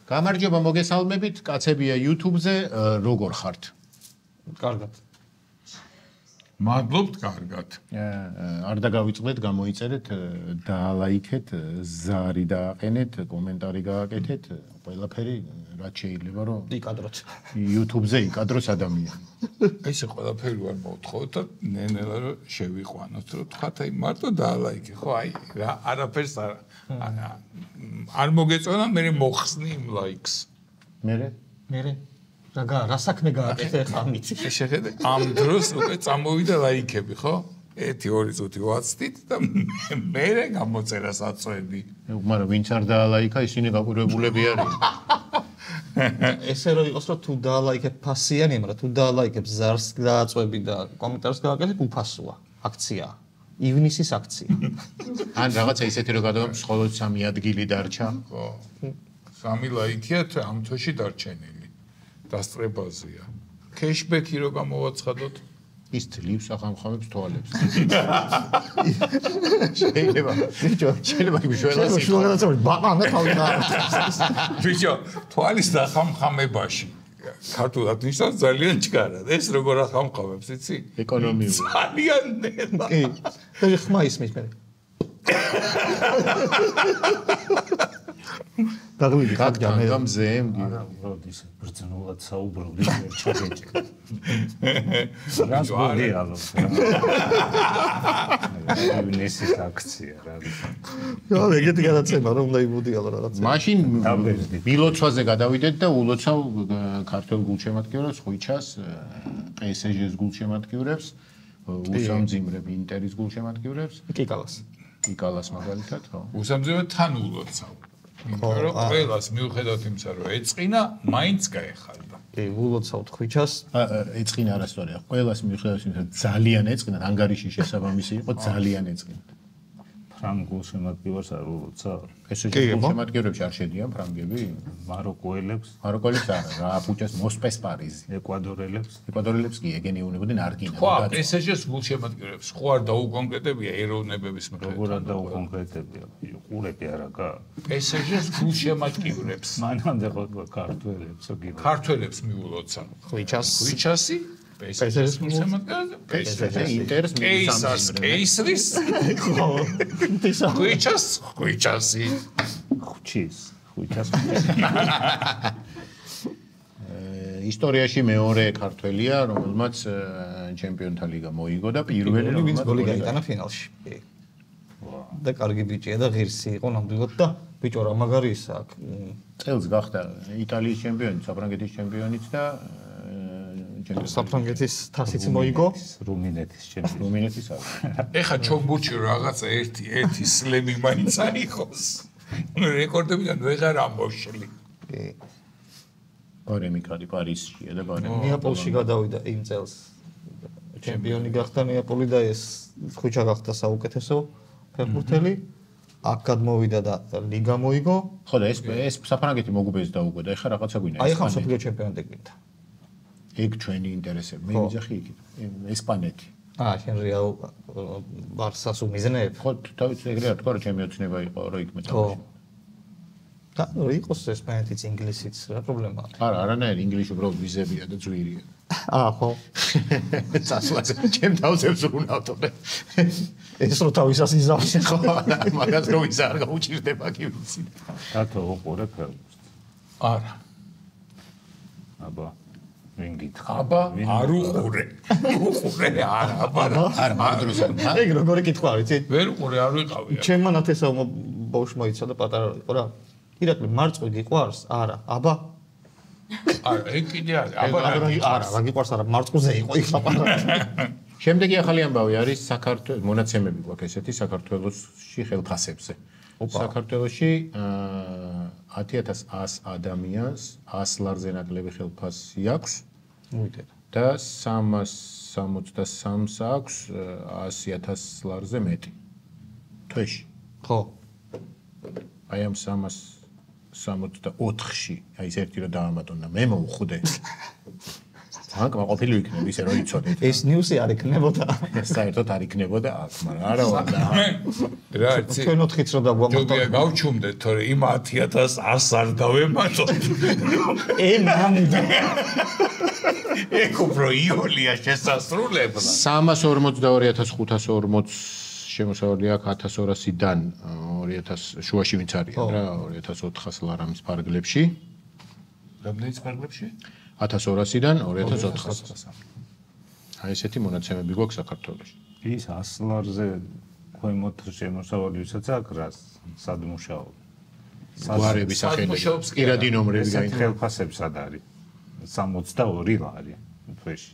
გამარჯობა მოგესალმებით, კაცებია YouTube-ზე, როგორ ხართ? კარგად. მადლობთ, კარგად. არ დაგავიწყდეთ, გამოიწერეთ, დაალაიქეთ, ზარი დააყენეთ, კომენტარი გააკეთეთ, ყველაფერი რაც შეიძლება რომ იკადროთ. YouTube-ზე იკადროს ადამიანი. ესე ყველაფერი ვარ მოვთხოვოთ და ნენელა რომ შევიყვანოთ, რომ თქვათ აი მარტო დაალაიქე, ხო აი რა არაფერს არ მოგეწონა, მე მოხსნი იმ ლაიქს. მე რა საქმე გააკეთე ხა მიცი. შეხედე ამ დროს უკვე წამოვიდა ლაიქები, ხო? 1-2 წუთი ვაცდით და მე გამოწერას აწვევდი. მაგრამ ვინც არ დაალაიქა, ისინი გაკვირვებულები არიან. ესე რომ იყოს რომ თუ დაალაიქებ ფასიანი, მაგრამ თუ დაალაიქებ ზარს დააწვევი და კომენტარს გააკეთებ უფასოა. აქცია. ივნისის აქცია. ან რაღაცა ისეთი რომ გადავამ მხოლოდ 3 ადგილი დარჩა. ხო. 3 ლაიქია ამ თვეში დარჩენილი. დასწრებაზეა. Cashback-ი რო გამოვაცხადოთ, ის ძლივს ახამხამებს თვალებს. შეიძლება შუაღანაცემ ბაყანა თავდა. ბიჭო, თვალის ახამხამებაში ქართულად ნიშნავს ძალიან ჭკარად. ეს როგორ ახამხამებს, იცი? ეკონომიური. ძალიან ნელა. კი. და ხმა ისმის მე. დაგლივი ხაგდა მე. გამზემ უბრალოდ ის ბრძნულად საუბრობდი ჩაგეჭი. რას მოგიალო? ივნისის აქცია რა ვიცი. რა ეგეთი გადაცემა რომ უნდა იმოდიალო რაღაცა. მაშინ ბილოცვაზე გადავიდეთ და ულოცავ ქართულ გულშემატკივრებს, ხვიჩას, PSG-ს გულშემატკივრებს, უსამძიმრებ ინტერის გულშემატკივრებს, იკალას მაგალითად, ხო? უსამძიმრებ თან ულოცავ. იმიტომ რომ ყველას მიუხედავად იმისა, რომ ეწყინა, მაინც გაეხარდა. კი, ულოცავთ ხვიჩას. ეწყინა არასწორია. ყველას მიუხედავად იმისა, ძალიან ეწყინა, ანგარიში შესაბამისი იყო, ძალიან ეწყინა. ფრანგ გულშემატკივარს არ ულოცავ. PSG-ს გულშემატკივრებში არ შედიან ფრანგები? მაროკოელებს არა, რა, პუჭას მოსპეს პარიზი. ეკვადორელებს კი, ეგენი უნებოდნენ არგინა. ხო, PSG-ს გულშემატკივრებს ხო არ დაუკონკრეტებია ეროვნებების მიხედვით. როგორ არ დაუკონკრეტებია? ყურები არა გა. PSG-ს გულშემატკივრებს. მანამდე ხო ქართველებს გიგო. ქართველებს მიულოცავ. ხვიჩასი PSG-ს გულშემატკივრებს. PSG-ს ინტერს კეისრის. ხო. ხვიჩასი. ხვიჩას. ისტორიაში მეორე ქართველია, რომელმაც ჩემპიონთა ლიგა მოიგო და პირველი ვინც გოლი გაიტანა ფინალში. და კარგი ბიჭია და ღირსი იყო ნამდვილად და ბიჭო რა მაგარი ის აქ. წელს გახდა იტალიის ჩემპიონი, საფრანგეთის ჩემპიონიც და საფრანგეთის თასიც მოიგო, რუმინეთის ჩემპიონი. რუმინეთის არის. ეხა ჩოგბურჩი რაღაცა ერთი სლემი მაინც აიღოს. რეკორდებიდან ვეღარ ამოშლი. კი. ბარემიკადი პარიზშია და ბარემი. ნეაპოლში გადავიდა იმ წელს. ჩემპიონი გახდა ნეაპოლი და ეს ხვიჩა გახდა საუკეთესო ფეხბურთელი. აქ გადმოვიდა და ლიგა მოიგო. ხო და ეს საფრანგეთი მოგუბეს დაუგო და ეხა რაღაცა გვინდა. აი ხა მსოფლიო ჩემპიონატი გვინდა. ეგ ჩვენი ინტერესები. მე ვიძახი იქით. ესპანეთი. შენ რეალ ბარსას უმიზნებ? ხო, თავის ეგრე არ თქვა რომ ჩემი ოცნება იყო რომ იქ მეწამაში. და იყოს ესპანეთიც, ინგლისიც, რა პრობლემაა? არა, არანაირი ინგლისში უბრალოდ ვიზებია და ძვირია. ხო. წასვლაზე ჩემ თავზებს უნავთო. ეს რო თავისას იზავს. ხო, მაგას რომ ის არ გაუჭირდება კი ვიცი. დათო უყურე ფეხბურთს. არა. აბა ვინ გითხრა? აბა არ უყურე. უყურე არა, მაგდროს არა. ეგ როგორი კითხვა არის, იცი? ვერ უყურე, არ ვიყავია. ჩემმა ნათესავმა ბავშვმა იცოდა პატარა იყო რა. ირაკლი მარწყვი გიყვარს? არა. აბა არა, ეგ კიდე არის. აბა რა გიყვარს არა, მარწყვზე იყო იქ ლაპარაკი. შემდეგი ახალი ამბავი არის საქართველოს მონაცემები გვაქვს ესეთი საქართველოსში ხელფასებზე. საქართველოში 10100 ადამიანს 100 ლარზე ნაკლები ხელფასი აქვს. და 363-ს აქვს 100000 ლარზე მეტი. თვეში. ხო. აი ამ 364-ში, აი ეს ერთი რომ დაამატონ და მე მოვხვდე. ძალიან კმაყოფილი ვიქნები ისე რომ იცოდეთ. ეს ნიუსი არ იქნებოდა. საერთოდ არ იქნებოდა აქ, მაგრამ არა ვარ. რა იცი? ჩვენ 4-ით რო დაგვამოხდა. ჯობია გავჩუმდეთ, თორე იმ 10100 არ დავემატოთ. მამიდა. ეგ უფრო იოლია შესასრულებდა. 342,540 შემოსავალი აქვს 1200-დან 2000 შუაში ვინც არის რა 2400 ლარამის ფარგლებში. რამდენიც ფარგლებში? 1200-დან 2400. აი ესეთი მონაცემები გვაქვს საქართველოში. ის 100 ლარზე ქვემოთ შემოსავალი ვისაც აქვს რას სადმუშაო. გვარების სახელები. პირადი ნომრები ესეთი გაიქნება. ხელფასებს სად არის? 62 ლარი თვეში.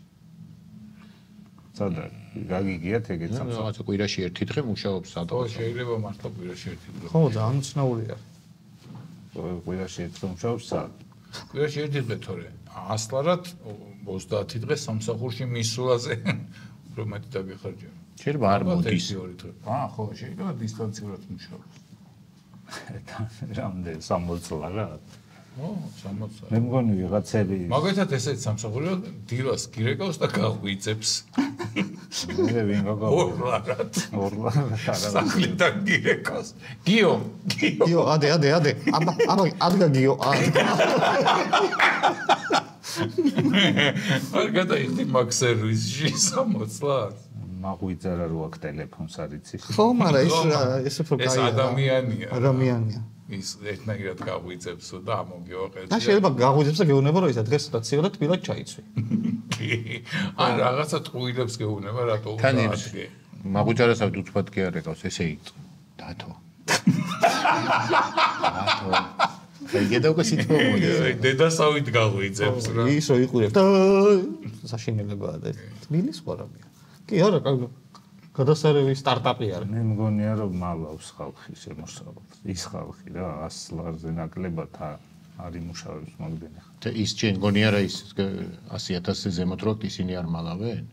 სად არის? გაგიგიათ ეგეც სამსახური. რაღაცა კვირაში ერთი დღე მუშაობს ო, სადღაც. შეიძლება მართლა კვირაში ერთი დღე. ხო, ძალიან უცნაურია. კვირაში ერთი დღე მუშაობს სად? კვირაში ერთი დღე თორე 100 ლარად 30 დღე სამსახურში მისვლაზე უფრო მეტი დაგეხარჯება. შეიძლება არ მოდის. ორი დღე. ხო, შეიძლება დისტანციურად მუშაობს. რამდენი 60 ლარა? ო, 60. მე მგონი ვიღაცები მაგალითად ესეც სამსახურია დილას გირეკავს და გაღვიძებს. მე ვინ გაგავა 2 ლარად. 2 ლარა სახლიდან გირეკავს. გიო. გიო, ადე. აბა, ადგა გიო. არ გადაიხდი მაგ სერვისში 60 ლარს. მაღვიძარა რო აქ ტელეფონს არ იცი. ხო, მაგრამ ეს უფრო ეს კაია. ადამიანია. ადამიანია. ის ერთნაირად გაღვიძებს და ამოგიოყეთ. და შეიძლება გაღვიძებს და გეუბნება რომ ისა დღეს რაც ციხე და თბილად ჩაიცვი. ან რაღაცა ტყუილებს გეუბნება რატო უნდა თან ადგე. მაგუჯარასავით უცბად კი არ ეკავს, ესე იყო. დათო. ეგედა უკვე სიტყვები. დედასავით გაღვიძებს რა. ის რო იყურებ და საშინელებაა და თბილის ყურებია. კი არა, გადასარევი სტარტაპი არის. მე მგონია რომ მალავს ხალხი შემოსავლებს. ის ხალხი რა 100 ლარზე ნაკლებად არ იმუშავებს მაგდენი. და ის ჩვენ გონია რა ის 100,000-ზე ზემოთ რო ისინი არ მალავენ?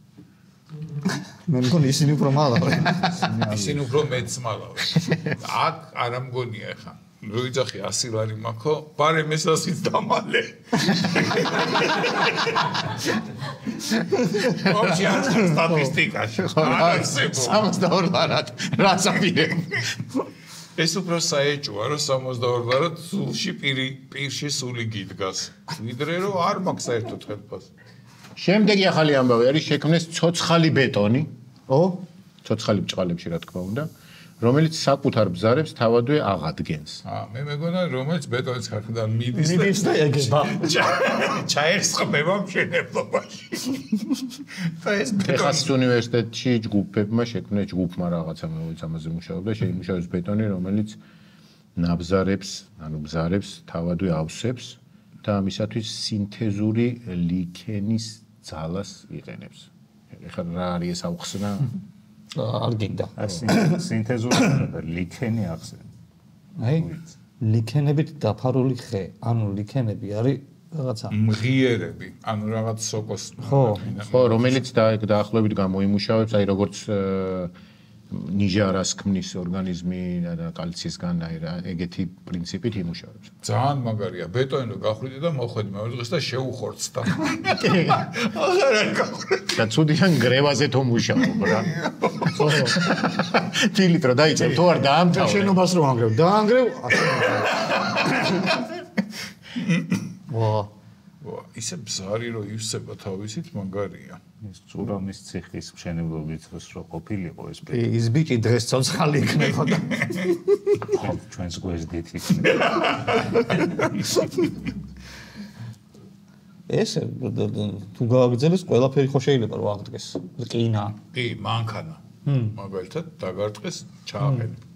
მე მგონი ისინი უფრო მალავენ. ისინი უფრო მეც მალავენ. აქ არ ამგონია ხა. რო იძახი 100 ლარი მაქო, პარე მესასიც დამალე. ოჩი არ სტატისტიკაში. 62 ლარად რაც აპირებ. ეს უფრო საეჭვია, რომ 62 ლარად სულში პირში სული გიდგას. ვიდრე რომ არ მაქვს საერთოდ ხელფასი. შემდეგი ახალი ამბავი არის შექმნეს ცოცხალი ბეტონი. ო? ცოცხალი ბჭყალებში რა თქმა უნდა, რომელიც საკუთარ ბზარებს თავადვე აღადგენს. მე მეგონა რომელიც ბეტონის ქარხნიდან მიდის და ეგება. ჩაერწყმება მშენებლობაში. და ეს ტეხასის უნივერსიტეტში ჯგუფებმა შექმნეს ჯგუფმა რაღაცა რომელიც ამაზე მუშაობდა, შეიმუშავეს ბეტონი, რომელიც ნაბზარებს, ანუ ბზარებს თავადვე ავსებს და ამისათვის სინთეზური ლიქენის ძალას იყენებს. ეხლა რა არის ეს ავხსნა? არ გინდა. სინთეზური და ლიქენი ახსენე. აი, ლიქენებით დაფარული ხე, ანუ ლიქენები არის რაღაცა მღიერები, ანუ რაღაც სოკოს. ხო, რომელიც დაახლოებით გამოიმუშავებს, აი როგორც ნიჟარას ქმნის ორგანიზმი და კალციისგან აი რა ეგეთი პრინციპით იმუშავებს. ძალიან მაგარია. ბეტონი რო გახვიდე და მოხვედი მეორე დღეს და შეუხორცდა. აღარ არ გახვედი. და ცუდიან გრევაზე თუ მუშაობ რა. ხო. თილით რა დაიწევ თუ არ დაამთავრე. შენობას რო ანგრევ, დაანგრევ. ვა. ისე ბზარი რო ივსება თავისით მაგარია. ეს წურამის ციხის მშენებლობის დროს რო ყოფილიყო ეს ის ბიჭი დღეს ცოცხალი იქნებოდა. ჩვენს გვერდით იქნება. ეს თუ გააგრძელოს ყველაფერი ხო შეიძლება რომ აღდგეს. რკინა. კი, მანქანა. მაგალითად დაგარტყეს ჩააყენებ.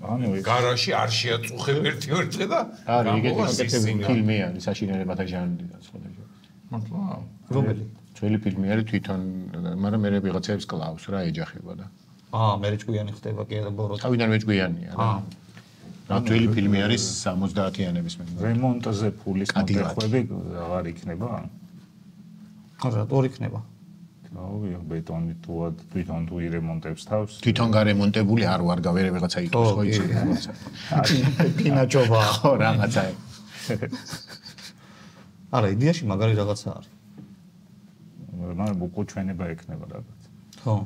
ანუ გარაში არ შეაწუხებ ერთ-ერთ დღე და არის ეგეთი ფილმი არის საშინელებათა ჟანრიდან სხვადასხვა. მართლა? რომელი? ძველი ფილმი არის თვითონ, მაგრამ მე ვიღაცებს კლავს რა ეჯახება და. მე ჭკვიანი ხდება კი და ბოროტ. თავიდან მეჭკვიანია რა. რა ძველი ფილმი არის 70-იანების მე. რემონტზე ფულის მოხმები აღარ იქნება? რატო იქნება? აუ, ბეტონი თვითონ თუ ირემონტებს თავს. თვითონ გარემონტებული არ ვარ გავერე ვიღაცა იტყვის ხო იცი რაღაცა. პინაჭობა. ხო რაღაცა. არა, იდეაში მაგარი რაღაცა არის. მაგრამ უკვე ჩვენება ექნება რაღაც. ხო.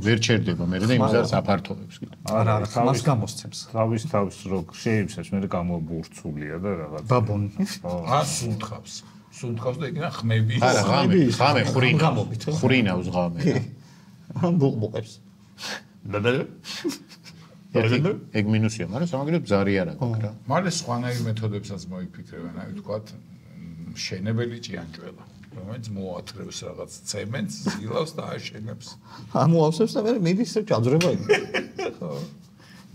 ვერ ჩერდება მე და იმზარს აფართოვებს კიდე. არა, მას გამოსცემს. თავის რო შეიმსებს მე გამობურცულია და რაღაც. ბაბონი. სუნთქავს და იქნა ხმები. არა, ღამე გამობით. ხვრინავს ღამე. ამ ბუყბუყებს. ეგ მინუსია, მაგრამ სამაგერად ბზარი არა გაქვს რა. მალე სხვანაირ მეთოდებსაც მოიფიქრებენ, აი ვთქვათ, შენებელი ჭიანჭველა, რომელიც მოათრევს რაღაც ცემენტს, ზილავს და აშენებს. ამოავსებს და მე მიდის ჯაძრება იქ. ხო.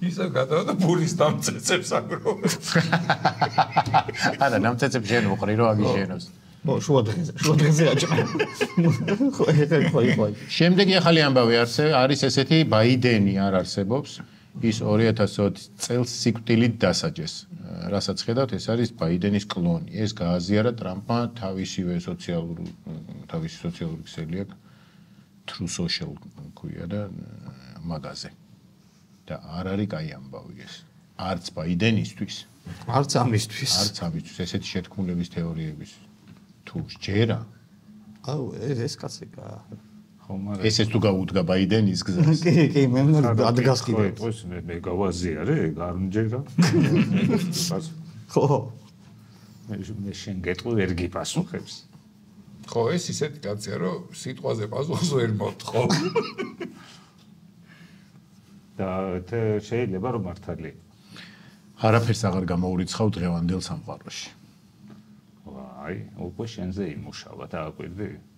ისე გადავა და პურის დამწეცებს აგროვებს. არა, დამწეცებს შენ უყრი რო აგიშენოს. შუა დღეზე აჭყა. ხო. შემდეგი ახალი ამბავი არის ესეთი ბაიდენი არ არსებობს. ის 2020 წელს სიკვდილით დასაჯეს. რასაც ხედავთ, ეს არის ბაიდენის კლონი. ეს გააზიარა ტრამპმა თავისი სოციალური ქსელი აქვს True Social ქვია და მაგაზე. და არ არის კაი ამბავი ეს. არც ბაიდენისთვის, არც ამისთვის. ესეთი შეთქმულების თეორიების თუ შეერა. აუ, ეს კაცი ესეც თუ გაუდგა ბაიდენის გზას. კი, მე ადგას კიდე. ეს მე გავაზიარე, არ მჯერა. ხო. მე შენ გეტყვი ვერ გიპასუხებს. ხო, ეს ისეთი კაცია, რომ სიტყვაზე პასუხს ვერ მოთხოვ. და შეიძლება რომ მართალი. არაფერს აღარ გამოურიცხავ დღევანდელ სამყაროში. ვაი, უკვე შენზე იმუშავა და აკვირდი.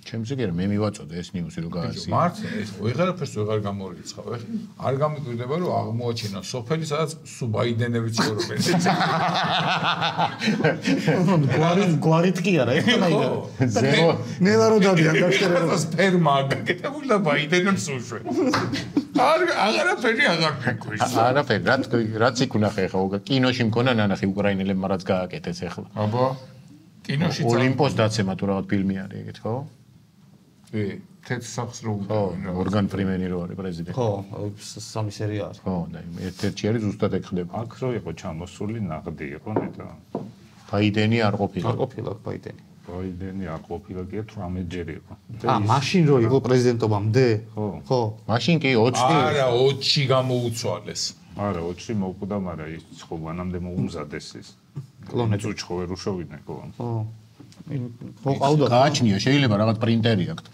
ჩემზე კი მე მივაწოდე ეს ნიუსი რო გააზია. მართლა ეს ვეღარაფერს ვეღარ გამორიცხავ. არ გამიკვირდება რომ აღმოაჩინა სოფელი, სადაც სუ ბაიდენები ცხოვრობენ. გვარით კი არა, ეხლა ზერო ნელაროდადიან გაშტერება. სპერმა გაკეთებული და ბაიდენებს უშვე. აღარაფერი აღარ მეკვის. არაფერი, რაც იქ უნახე ხა, კინოში მქონა ნანახი უკრაინელებმა რაც გააკეთეს ახლა. აბა კინოში ოლიმპოს დაცემა თუ რაღაც ფილმი არის ეგეთ, ხო? თეთრ სახს რო ხო, ორგან ფრიმენი რო არის პრეზიდენტი. ხო, სამი სერია არის. ხო, და ერთ-ერთი არის ზუსტად ეგ ხდება. აქ რო იყო ჩამოსული ნაღდი იყო ნეტა. ბაიდენი არ ყოფილა. არ ყოფილა ბაიდენი. ბაიდენი არ ყოფილა კი 18 ჯერი იყო. მაშინ რო იყო პრეზიდენტობამდე? ხო. მაშინ კი 20. არა, 20-ში გამოუცვალეს. არა, 20-ში მოუკვდა, მაგრამ ის ხო მანამდე მოუმზადეს ის. კლონები უჩხო ვერ უშოვიდნენ ხო. ხო. ხო, ყავდა. გააჩნია, შეიძლება რაღაც პრინტერი აქვს.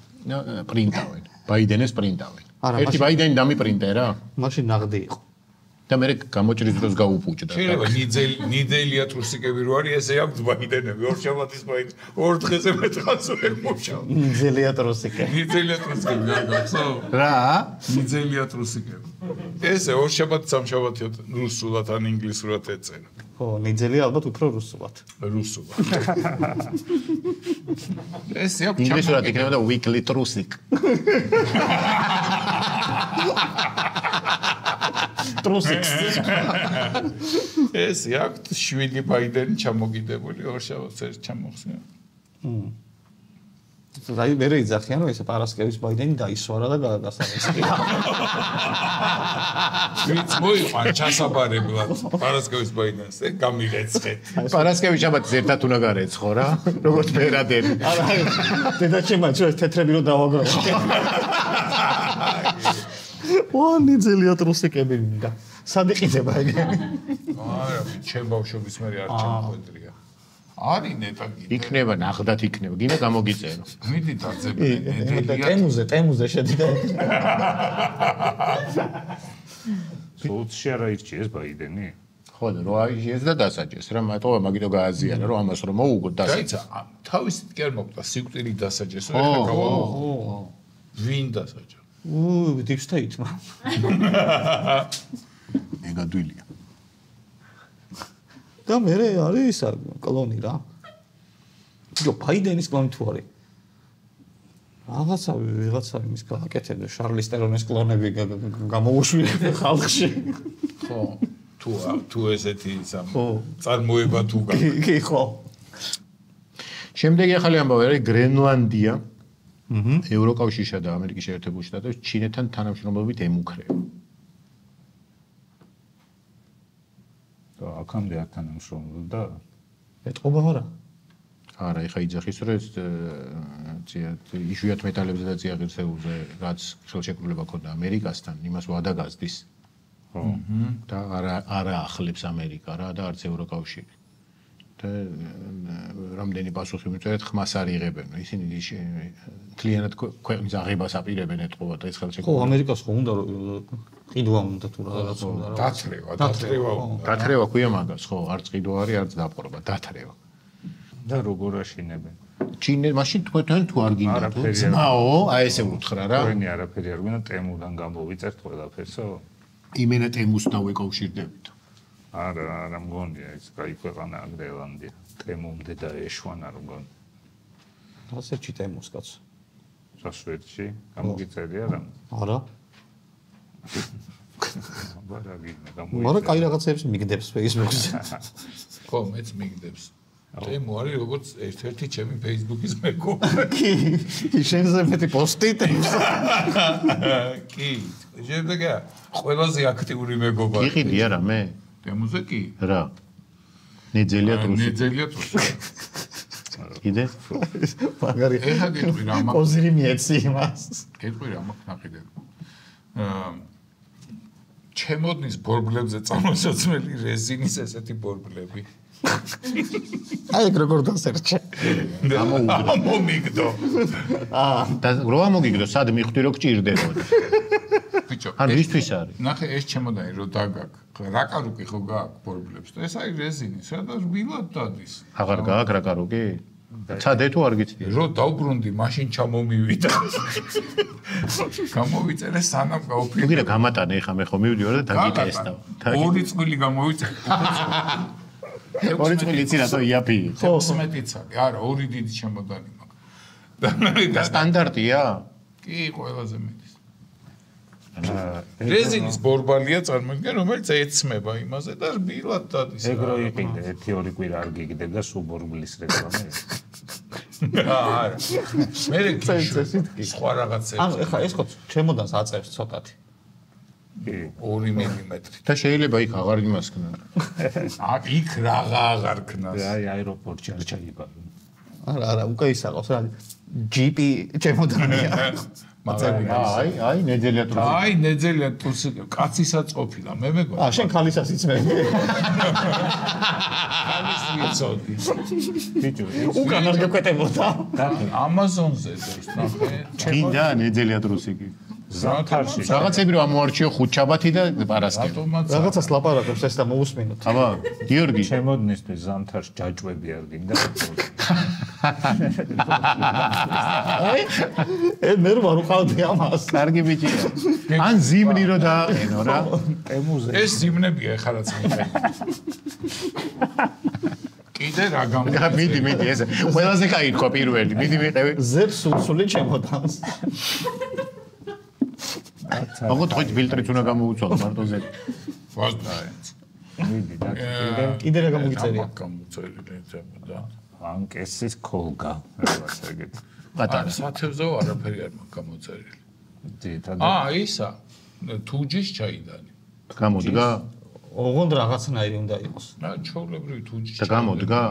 პრინტავენ. ბაიდენეს პრინტავენ. ერთი ბაიდენი დამიპრინტერა? მაშინ ნაღდი იყო. და მე გამოჭრის დროს გაუპუჭდა. შეიძლება ნიდელია ტრუსიკები რო არის, ესე აქვს ბაიდენები, ორ შაბათის ბაიდენ, ორ დღეზე მეტყაც ვერ მოშავ. ნიდელია ტრუსიკები. ნიდელია ტრუსიკები არ გახსოვ? რა? ნიდელია ტრუსიკები. ესე ორ შაბათი, სამშაბათი რუსულად ან ინგლისურად ეწერა. ხო, ნიდელია ალბათ უფრო რუსულად. რუსულად. ესე აქვს ინგლისურად იქნება და weekly trusik. ტრუსიკს. ეს აქვს 7 ბაიდენი ჩამოგიდებული, ორ შაბათს ერთ ჩამოხსნა. აი მე რეიძახიან რომ ეს პარასკევის ბაიდენი დაისვარა და გასაწყისია. ვინც მოიყვან ჩასაბარებლად პარასკევის ბაიდენს, ეგ გამირეცხეთ. პარასკევის შაბათს ერთად უნდა გარეცხო რა, როგორც ფერადერი. არა, დედაჩემ ეს თეთრები რო დავაგროვო. ვა ნიძელია ტრუსიკები მინდა. სად იყიდება ეგ? არა, ჩემ ბავშვობის მე არ ჩემხვედრია. არის ნეტა კიდე. იქნება ნახდათ იქნება, გინდა გამოგიწერო. მიდი დაძებნე. ტემუზე შედიდა. სოუცში არა ირჩიეს ბაიდენი? ხო და რო აიჟიეს და დასაჯეს რა, მაგიტო გააზიანა რომ ამას რომ მოუგო დასაჯეს. გაიცა, თავისით კი არ მოკვდა სიკვდილით დასაჯეს, ეხლა გავალო. ვინ დასაჯა? deep state-მა. ეგადვილია. და მე არის ისა კლონი რა. ჯო ბაიდენის კლონი თუ არის. რაღაცა იმის გააკეთებდა შარლის ტერონის კლონები გამოუშვიდნენ ხალხში. ხო, თუ ესეთი წარმოება თუ გაქვს. კი, ხო. შემდეგი ახალი ამბავი არის გრენლანდია. ევროკავშირსა და ამერიკის შეერთებულ შტატებში ჩინეთთან თანამშრომლობით ემუქრება. და აქამდე არ თანამშრომლობდა? ეთყობა არა? არა, ეხა იძახის რომ ეს იშვიათ მეტალებზე და წიაღირსეულზე რაც ხელშეკრულება ქონდა ამერიკასთან, იმას ვადა გაზდის. ხო. და არა ახლებს ამერიკა რა და არც ევროკავშირი. და რამდენი პასუხი მიწერეთ, ხმას არ იღებენ. ისინი მთლიანად ქვეყნის აღებას აპირებენ ეთყობა და ეს ხელშეკრულება. ხო, ამერიკას ხო უნდა ყიდვა უნდა თუ რაღაც უნდა რა. დათრევა. დათრევა ქვია მაგას, ხო, არც ყიდვა არის, არც დაპყრობა, დათრევა. და როგორ აშინებენ? ჩინე მაშინ თქვენ თუ არ გინდათ ძმაო, აი ესე უთხრა რა. თქვენი არაფერი არ გვინდა ტემუდან გამოვიწერთ ყველაფერსო? იმენა ტემუს დავეკავშირდებით. არა მგონია ის კაი ქვეყანა გრენლანდია. ტემუმდე და ეშვანა რომ მგონი. ასეთში ტემუს კაც. სასვეტში გამოგიწერია რა? არა. მაგრამ კაი რაღაცებს მიგდებს Facebook-ზე. ხო, მეც მიგდებს. ტემუ არის როგორც ერთ-ერთი ჩემი Facebook-ის მეგობარი. კი, შენზე მეტი პოსტი ტემს. კი, შემდეგ ყველაზე აქტიური მეგობარი. იყიდი არა მე? ტემუზე კი. რა. ნეძელია რუსი. ნეძელია რუსი. კიდე? მაგარი. ეხა გეტყვი რა მაგ. პოზირი მიეცი იმას. გეტყვი რა მაგ ნახიდე. ჩემოდნის ბორბლებზე წარმოსაცმელი რეზინის ესეთი ბორბლები. აი ეგ როგორ დასერჩე. ამომიგდო. და რო ამოგიგდო, სად მიხვდი რომ გჭირდებოდა. ბიჭო, ან ვისთვის არის? ნახე ეს ჩემოდანი რო დაგაკ. რაკარუკი ხო გააქვს ბორბლებს და ეს არის რეზინის, რა და რბილად დადის. აღარ გააქვს რაკარუკი? ცადე თუ არ გიცდი? რო დავბრუნდი, მაშინ ჩამომივიდა. გამოვიწერე სანამ გავფიქრე. თუ გინდა გამატანე ეხა მე ხო მივდივარ და დაგიტესტავ. ორი წვილი გამოვიწერე. ორი წვილი იცი რატო იაფი? 16-იცალი. არა, ორი დიდი ჩემოდანი მაქვს. და სტანდარტია? კი, ყველაზე მეტი. რეზინის ბორბალია წარმოიდგენ, რომელიც ეცმება იმაზე და რბილად დადის. ეგ რო იყიდე, 1-2 კვირა არ გიგდება და სულ ბორბლის რეკლამა. არა. მე გიშვი სხვა რაღაცები. ანუ ეხლა ეს ხო ჩემოდანს აწევს ცოტათი. კი. 2 მილიმეტრი. და შეიძლება იქ აღარ იმასქნა. იქ აღარ ქნას. აი აეროპორტში არ ჩაიბარო. არა, უკვე ისაყავს რა. GP ჩემოდანია. აი, ნეძელია რუსი. აი, ნეძელია რუსი. კაცისაც ყოფილა, მე მეგონა. შენ ქალისას იცმები. ხალის ვიცოდი. ბიჭო, უკან არ გეკეთებოდა. Amazon-ზე ძოს ნახე. გინდა ნეძელია რუსი კი. ზამთარში. რაღაცები რომ ამოარჩიო ხუთშაბათი და პარასკევი. რაღაცას ლაპარაკობს ეს და მოусმინოთ. აბა, გიორგი, ჩემოდნისთვის ზამთარში ჯაჭვები არ გინდა. მე რომ არ უყავდი ამას. კარგი ბიჭია. ან ზიმნი რო დააყენო რა. ტემუზე. ეს ზიმნებია ეხლა რაც მიყე. კიდე რა გა მიდი ეს. ყველაზე კაი თქვა პირველი. მიდი მიყევი. ზებს უსული ჩემოდანს. მაგოთ ხო ფილტრიც უნდა გამოვუცვალო მარტოზე. ვასდაეთ. მიდი და კიდე რა გამოგიწერია? გამოწერილი და ან კესის კოლგა რაღაც ეგეთ. პატარა. სათევზაო არაფერი არ მაქვს გამოწერილი. ძირითადად ისა თუჯის ჩაიდანი. გამოდგა? ოღონდ რაღაცნაირი უნდა იყოს. რა ჩაოლებრივი თუჯის და გამოდგა?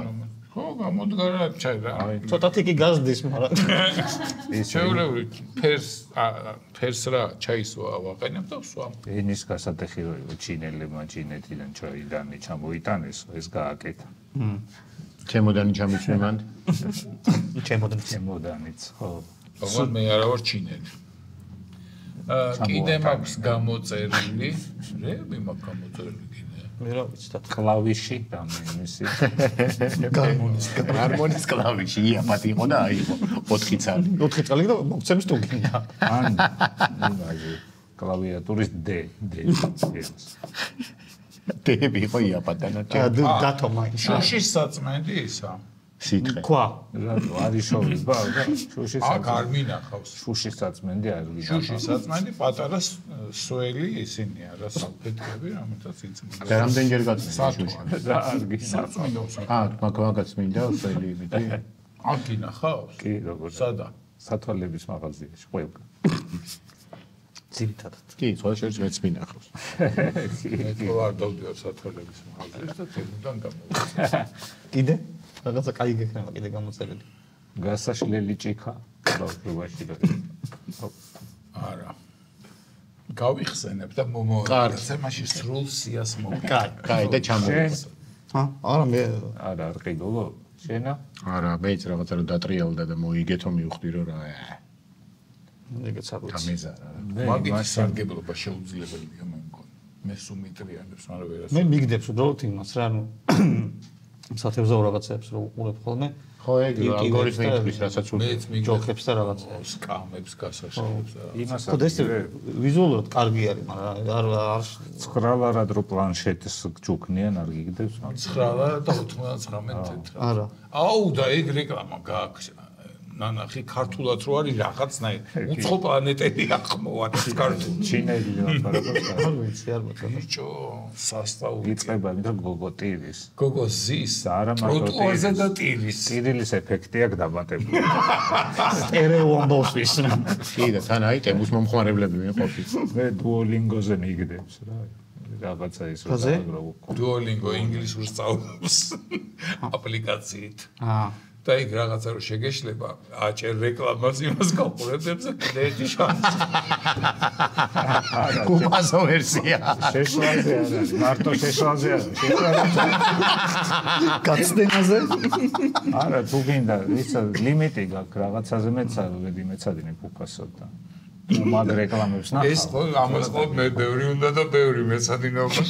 ხო, გამოდგა რა ჩაიდა. ცოტათი კი გაზდის, მაგრამ ჩაოლებრივი ფერს რა ჩაისვა ვაყენებ და ვსვამ. ენის გასატეხი რო იყო ჩინელებმა ჩინეთიდან ჩაიდანი ჩამოიტანეს ეს გააკეთა. ჩემოდანი ჩამიწვი მან. ჩემოდანიც ხო. ოღონდ მე არა ვარ ჩინელი. კიდე მაქვს გამოწერილი. რეები მაქვს გამოწერილი კიდე. მე რა ვიცი და კლავიში და მისი ჰარმონის კლავიში იაფათი იყო და აიღო 4 წელი. 4 წელი და მოგცემს თუ გინდა. ან იმაზე კლავიატურის D. დები იყო იაფათანა. დათო მაინც. შუშის საწმენდი ისა. სიტყე. ქვა. რატო არის შოვის ბავ და შუშის აქ არ მინახავს. შუშის საწმენდი არ ვიდა. შუშის საწმენდი პატარა სველი ისინია რა საფეთქები რომელთაც იწმინდა. და რამდენჯერ გაწმინდა შუში? და არ გისა. საწმინდავს. მაგაც მინდა სველი იმითი. აქ გინახავს? კი, როგორ. სადა? სათვალების მაღაზიაში ყველგან. ძირითადად. კი, სხვა შერს მეც მინახავს. მე თვითონ არ დავდივარ სათვალების მაღაზიაში და თემიდან გამოვიდა. კიდე? რაღაცა კაი გექნება კიდე გამოწერილი. გასაშლელი ჭიქა ბავშვობაში და არა. გავიხსენებ და მომოვარდე მაშინ სრულ სიას მოგკა. კაი და ჩამოვიდა. არა მე არა არ ყიდულო შენა არა მეც რაღაცა რომ დატრიალდა და მოიგეთო მივხვდი რომ რა ეგეც არ ვიცი. გამეზარა. მაგით სარგებლობა შეუძლებელია მე მგონი. მე სუმიტრიანებს მაგრამ ვერას. მე მიგდებს უბრალოდ იმას რა ანუ სათევზაო რაღაცებს რო უყურებ ხოლმე. ხო ეგ ალგორითმი იწვის რასაც მეც ჯოქებს და რაღაცებს. სკამებს გასაშლელებს და იმას ხო და ეს ვიზუალურად კარგი არის, მაგრამ არ ცხრალარად რო პლანშეტს ჯუქნიან არ გიგდებს მაგრამ 9 და 99 თეთრად. არა. აუ და ეგ რეკლამა გააქვს. ნანახი ქართულად რო არის რაღაცნაირ უცხო პლანეტები ახმოვანებს ქართულად. ჩინელი ლაპარაკობს არ ვიცი არ მოგწონს. ბიჭო, სასწაული. იწება იმიტომ გოგო ტირის გოგო ზის არა მარტო ტროტუარზე და ტირის. ტირილის ეფექტი აქვს დაბატებული. სტერეო ამბავსვის. კი და თან აი ტემპოს მომხმარებლები მეყოფი. მე დუოლინგოზე მიგდებს რა. რაღაცა ის რო დააგროვო. Duolingo ინგლისურს სწავლობს აპლიკაციით. და იქ რაღაცა რო შეგეშლება, აჭერ რეკლამას იმას გაყურებს და კიდე ერთი შანსი. კუბასო ვერსია. შეშლაზე არის, მარტო შეშლაზე არის. გაცდენაზე? არა, თუ გინდა, ისა ლიმიტი გაქვს რაღაცაზე მეცადინე ფუფასო და მაგ რეკლამებს ნახავ. ეს ხო ამას ხო მე ბევრი უნდა და ბევრი მეცადინეობა.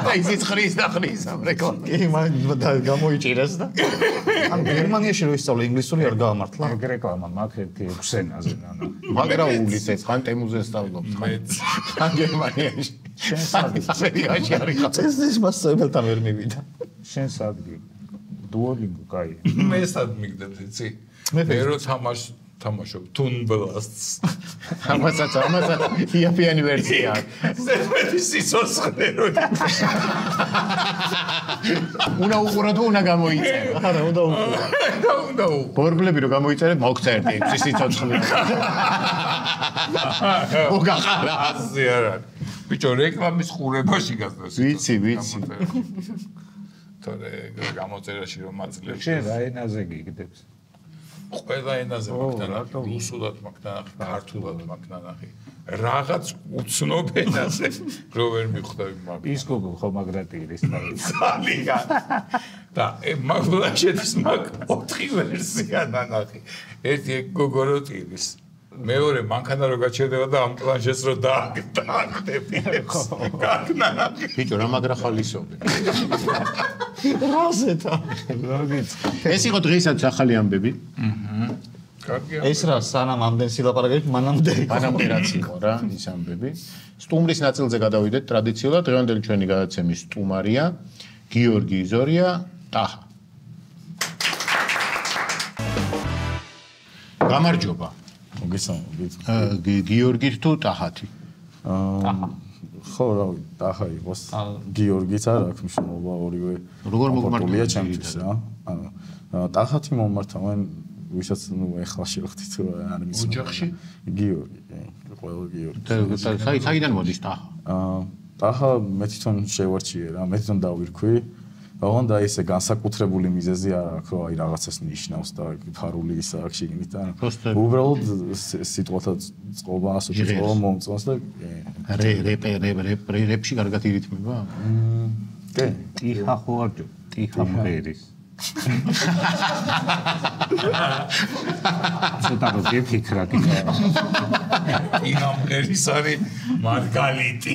და ისიც ხრის და ხრის ამ რეკლამას. კი, მაგრამ გამოიჭირეს და ან გერმანიაში რო ისწავლე ინგლისური არ გაამართლა. ეგ რეკლამა მაგ ერთი 6 ენაზე ნანა. მაგრა ულის ეს ხან ტემუზე სწავლობს. მეც ხან გერმანიაში. შენ სადი ამერიკაში არის ხა. ეს მასწავლებელთან ვერ მივიდა. შენ სადი დუოლინგო კაი. მე სად მიგდებს იცი? მე რო თამაშობ Toon Blasts. ამასაც იაფიანი ვერსია. ზედმეტი სიცოცხლე რო უნდა უყურო თუ უნდა გამოიწერო. არა, უნდა უყურო. უნდა ბორბლები რო გამოიწერე მოგწერდი ის სიცოცხლე. მოგახარა. ასე არ არის. ბიჭო, რეკლამის ყურებაში გასწრებს. ვიცი. თორე გამოწერაში რომ აძლევს. შენ რა ენაზე გიგდებს? ყველა ენაზე მაგდანახი, რუსულად მაგდანახი, ქართულად მაგდანახი. რაღაც უცნობ ენაზე რო ვერ მიხვდები მაგ. ის გოგო ხო მაგრატირის თავის. ძალიან. და მაგლაშეთის მაგ 4 ვერსია ნანახი. ერთი ეგ გოგო რო ტირის. მეორე მანქანა რო გაჩერდება და ამ პლანშეტს რო დააგდები. გაგნანახი. ბიჭო რა მაგრა ხალისობი. რაზეთა? ლოგიც. ეს იყო დღესაც ახალი ამბები. კარგია. ეს რა სანამ ამდენ სილაპარაკებით მანამდე მანამდე რაც იყო რა ის ამბები. სტუმრის ნაწილზე გადავიდეთ ტრადიციულად დღევანდელი ჩვენი გადაცემის სტუმარია გიორგი იზორია ტაჰა. გამარჯობა. მოგესალმებით. გიორგი თუ ტაჰათი? ხო, რა ვიცი, ტაჰა იყოს. გიორგიც არ აქვს მნიშვნელობა ორივე. როგორ მოგმართულია ჩემთვის რა? ანუ ტაჰათი მომმართავენ ვისაც ნუ ეხლა შევხვდით არ მის. ოჯახში? გიორგი, ყველა გიორგი. საიდან მოდის ტაჰა? ტაჰა მე თვითონ შევარჩიე რა, მე თვითონ დავირქვი. ოღონდ აი ესე განსაკუთრებული მიზეზი არ აქვს, რომ აი რაღაცას ნიშნავს და ფარული ის აქვს შიგნით და უბრალოდ სიტყვათა წყობა ასეთი წყობა მომწონს და რეპში კარგად ირითმება? კი. ტიხა ხო არ ჯო, ტიხა მღერის. ცოტა რო გიფიქრა ტიხა. ტიხა მღერის არის მარგალიტი.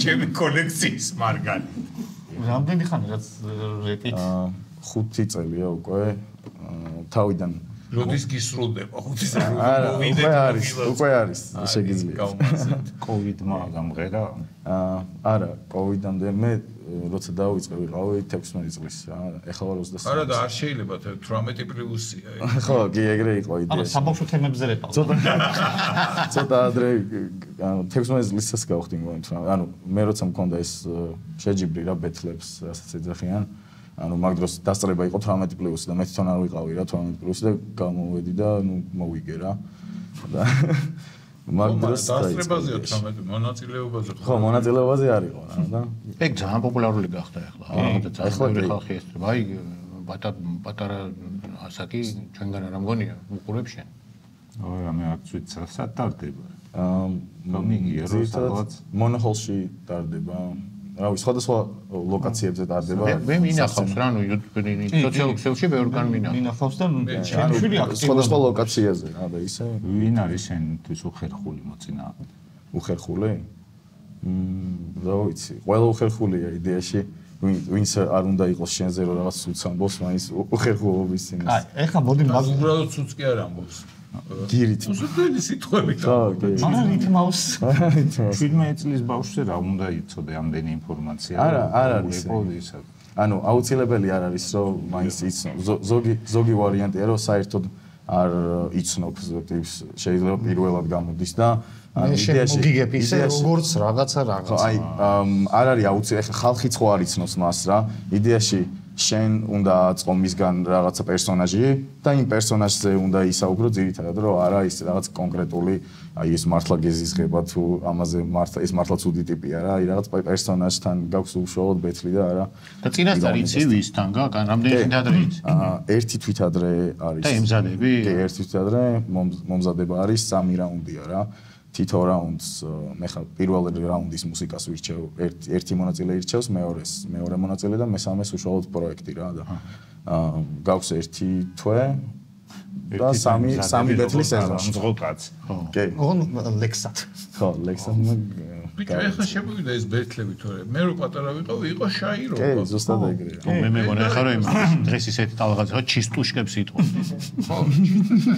ჩემი კოლექციის მარგალიტი. რამდენი ხანი რაც რეპით? 5 წელია უკვე თავიდან. როდის გისრულდება 5 წელი? არა, უკვე არის, შეგიძლია. კოვიდმა გამღერა? არა, კოვიდამდე მე როცა დავიწყე ვიყავი 16 წლის რა, ეხლა ვარ 23. არა და არ შეიძლება 18 პლუსია. ხო, კი ეგრე იყო იდეა. არა, საბავშვო თემებზე რეპავ. ცოტა ადრე 16 წლისას გავხდი მგონი რა. ანუ მე როცა მქონდა ეს შეჯიბრი რა ბეთლებს, რასაც ეძახიან. ანუ მაგ დროს დასწრება იყო 18 პლუსი და მე თვითონ არ ვიყავი რა 18 პლუსი და გამოვედი და ნუ მოვიგე რა. და მაგ დროს დასწრებაზეა 18 მონაწილეობაზე ხო? ხო, მონაწილეობაზე არ იყო რა და ეგ ძალიან პოპულარული გახდა ახლა. ახლა ხალხი ესწრება. აი პატარა ასაკი ჩვენგან არ მგონია უყურებ შენ. რა მე აქ ვიცი სად ტარდება. გამიგია რომ სადღაც მონოჰოლში ტარდება. რავი, სხვადასხვა ლოკაციებზე ტარდება. მე მინახავს რა, სოციალურ ქსელში ბევრგან მინახავს და ჩემშვილი აქტიურია. სხვადასხვა ლოკაციაზე რა და ისე. ვინ არის შენთვის უხერხული მოწინააღმდეგე? უხერხული? რა ვიცი, ყველა უხერხულია იდეაში. ვინც არ უნდა იყოს შენზე რომ რაღაც სულს ამბობს, მაინც უხერხულობის წინას. აი, ეხლა მოდი უბრალოდ სულს კი არ ამბობს. გირით. უსულიერი სიტყვები და. მაგრამ რითმავს. 17 წლის ბავშვზე რა უნდა იცოდე ამდენი ინფორმაცია? არა არის. ანუ აუცილებელი არ არის რომ მაინც იცნო. ზოგი ვარიანტია რომ საერთოდ არ იცნობ ტიპს შეიძლება პირველად გამოდის და მე შემოგიგებ ისე როგორც რაღაცა. აი არ არის აუცილებელი ხა ხალხიც ხო არ იცნობს მას რა. იდეაში შენ უნდა აწყო მისგან რაღაცა პერსონაჟი და იმ პერსონაჟზე უნდა ისაუბრო ძირითადად რომ არა ის რაღაც კონკრეტული აი ეს მართლა გეზიზღება თუ ამაზე მართლა ეს მართლა ცუდი ტიპია რა აი რაღაც პერსონაჟთან გაქვს უშუალოდ ბეთლი და არა და წინასწარ იცი ვისთან გაკან რამდენი თვით ადრე იცი ერთი თვით ადრე არის და ემზადები კი ერთი თვით ადრე მომზადება არის 3 რაუნდია რა თითო რაუნდს მე ხა პირველ რაუნდის მუსიკას ვირჩევ ერთი მონაწილე ირჩევს მეორე მონაწილე და მესამეს უშუალოდ პროექტი რა და გაქვს ერთი თვე და სამი ბეთლის სეზონი მძღოლკაც კი ლექსად ხო ლექსად ბიჭო ეხლა შემოვიდა ეს ბეთლები თორე მე რო პატარა ვიყავი იყო შაირობა კი ზუსტად ეგრეა მე მეგონა ეხლა რომ დღეს ისეთი ტალღაც ხო ჩისტუშკებს იტყვის ხო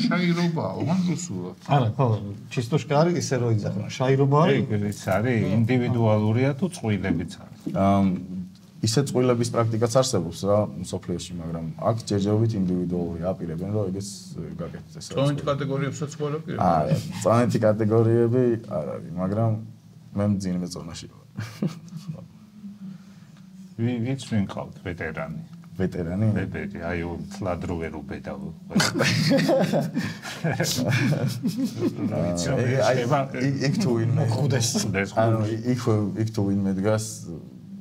შაირობა ოღონდ რუსულად არა ხო ჩისტუშკა არის ისე რომ იძახა შაირობა არის ეს არის ინდივიდუალურია თუ წყვილებიც არის ისე წყვილების პრაქტიკაც არსებობს რა სოფლიოში მაგრამ აქ ჯერჯერობით ინდივიდუალური აპირებენ რომ ეგეც გაკეთდეს წონით კატეგორიებსაც ყველაფერი არა წონითი კატეგორიები არ არის მაგრამ მე მძიმე ზონაში ვარ. ვინც ვინ ყავთ ვეტერანი? ვეტერანი? ვეტერანი, აი თლად რო ვერ უბედავ. იქ თუ ვინმე ხუდეს. ანუ იქ თუ ვინმე დგას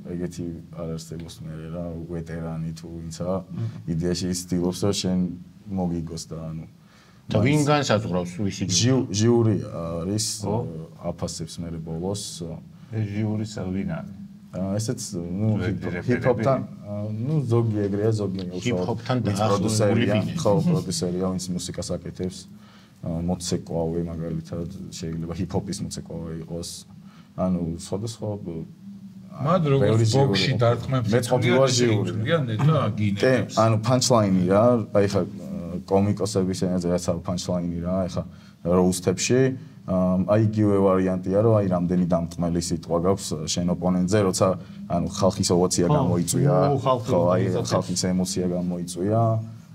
ეგეთი არ არსებობს მე რა ვეტერანი თუ ვინცა იდეაში ცდილობს რომ შენ მოგიგოს და ანუ და ვინ განსაზღვრავს ვისი ჟიური არის აფასებს მე ბოლოს ეს ჟიურის ვინ არის ესეც ნუ ჰიპ-ჰოპთან ნუ ზოგი ეგრეა ზოგი ჰიპ-ჰოპთან პროდიუსერია ხო პროდიუსერია ვინც მუსიკას აკეთებს მოცეკვავე მაგალითად შეიძლება ჰიპ-ჰოპის მოცეკვავე იყოს ანუ სხვადასხვა მად როგორც ბოქსში დარტყმებს მე ყოფილა ჟიური და გინებს ანუ პანჩლაინი რა აი ხა კომიკოსების ენაზე რაც არის პანჩლაინი რა ეხა როუსტებში აი იგივე ვარიანტია რომ აი რამდენი დამტყმელი სიტყვა გაქვს შენ ოპონენტზე როცა ანუ ხალხის ემოცია გამოიწვია ხო აი ხალხის ემოცია გამოიწვია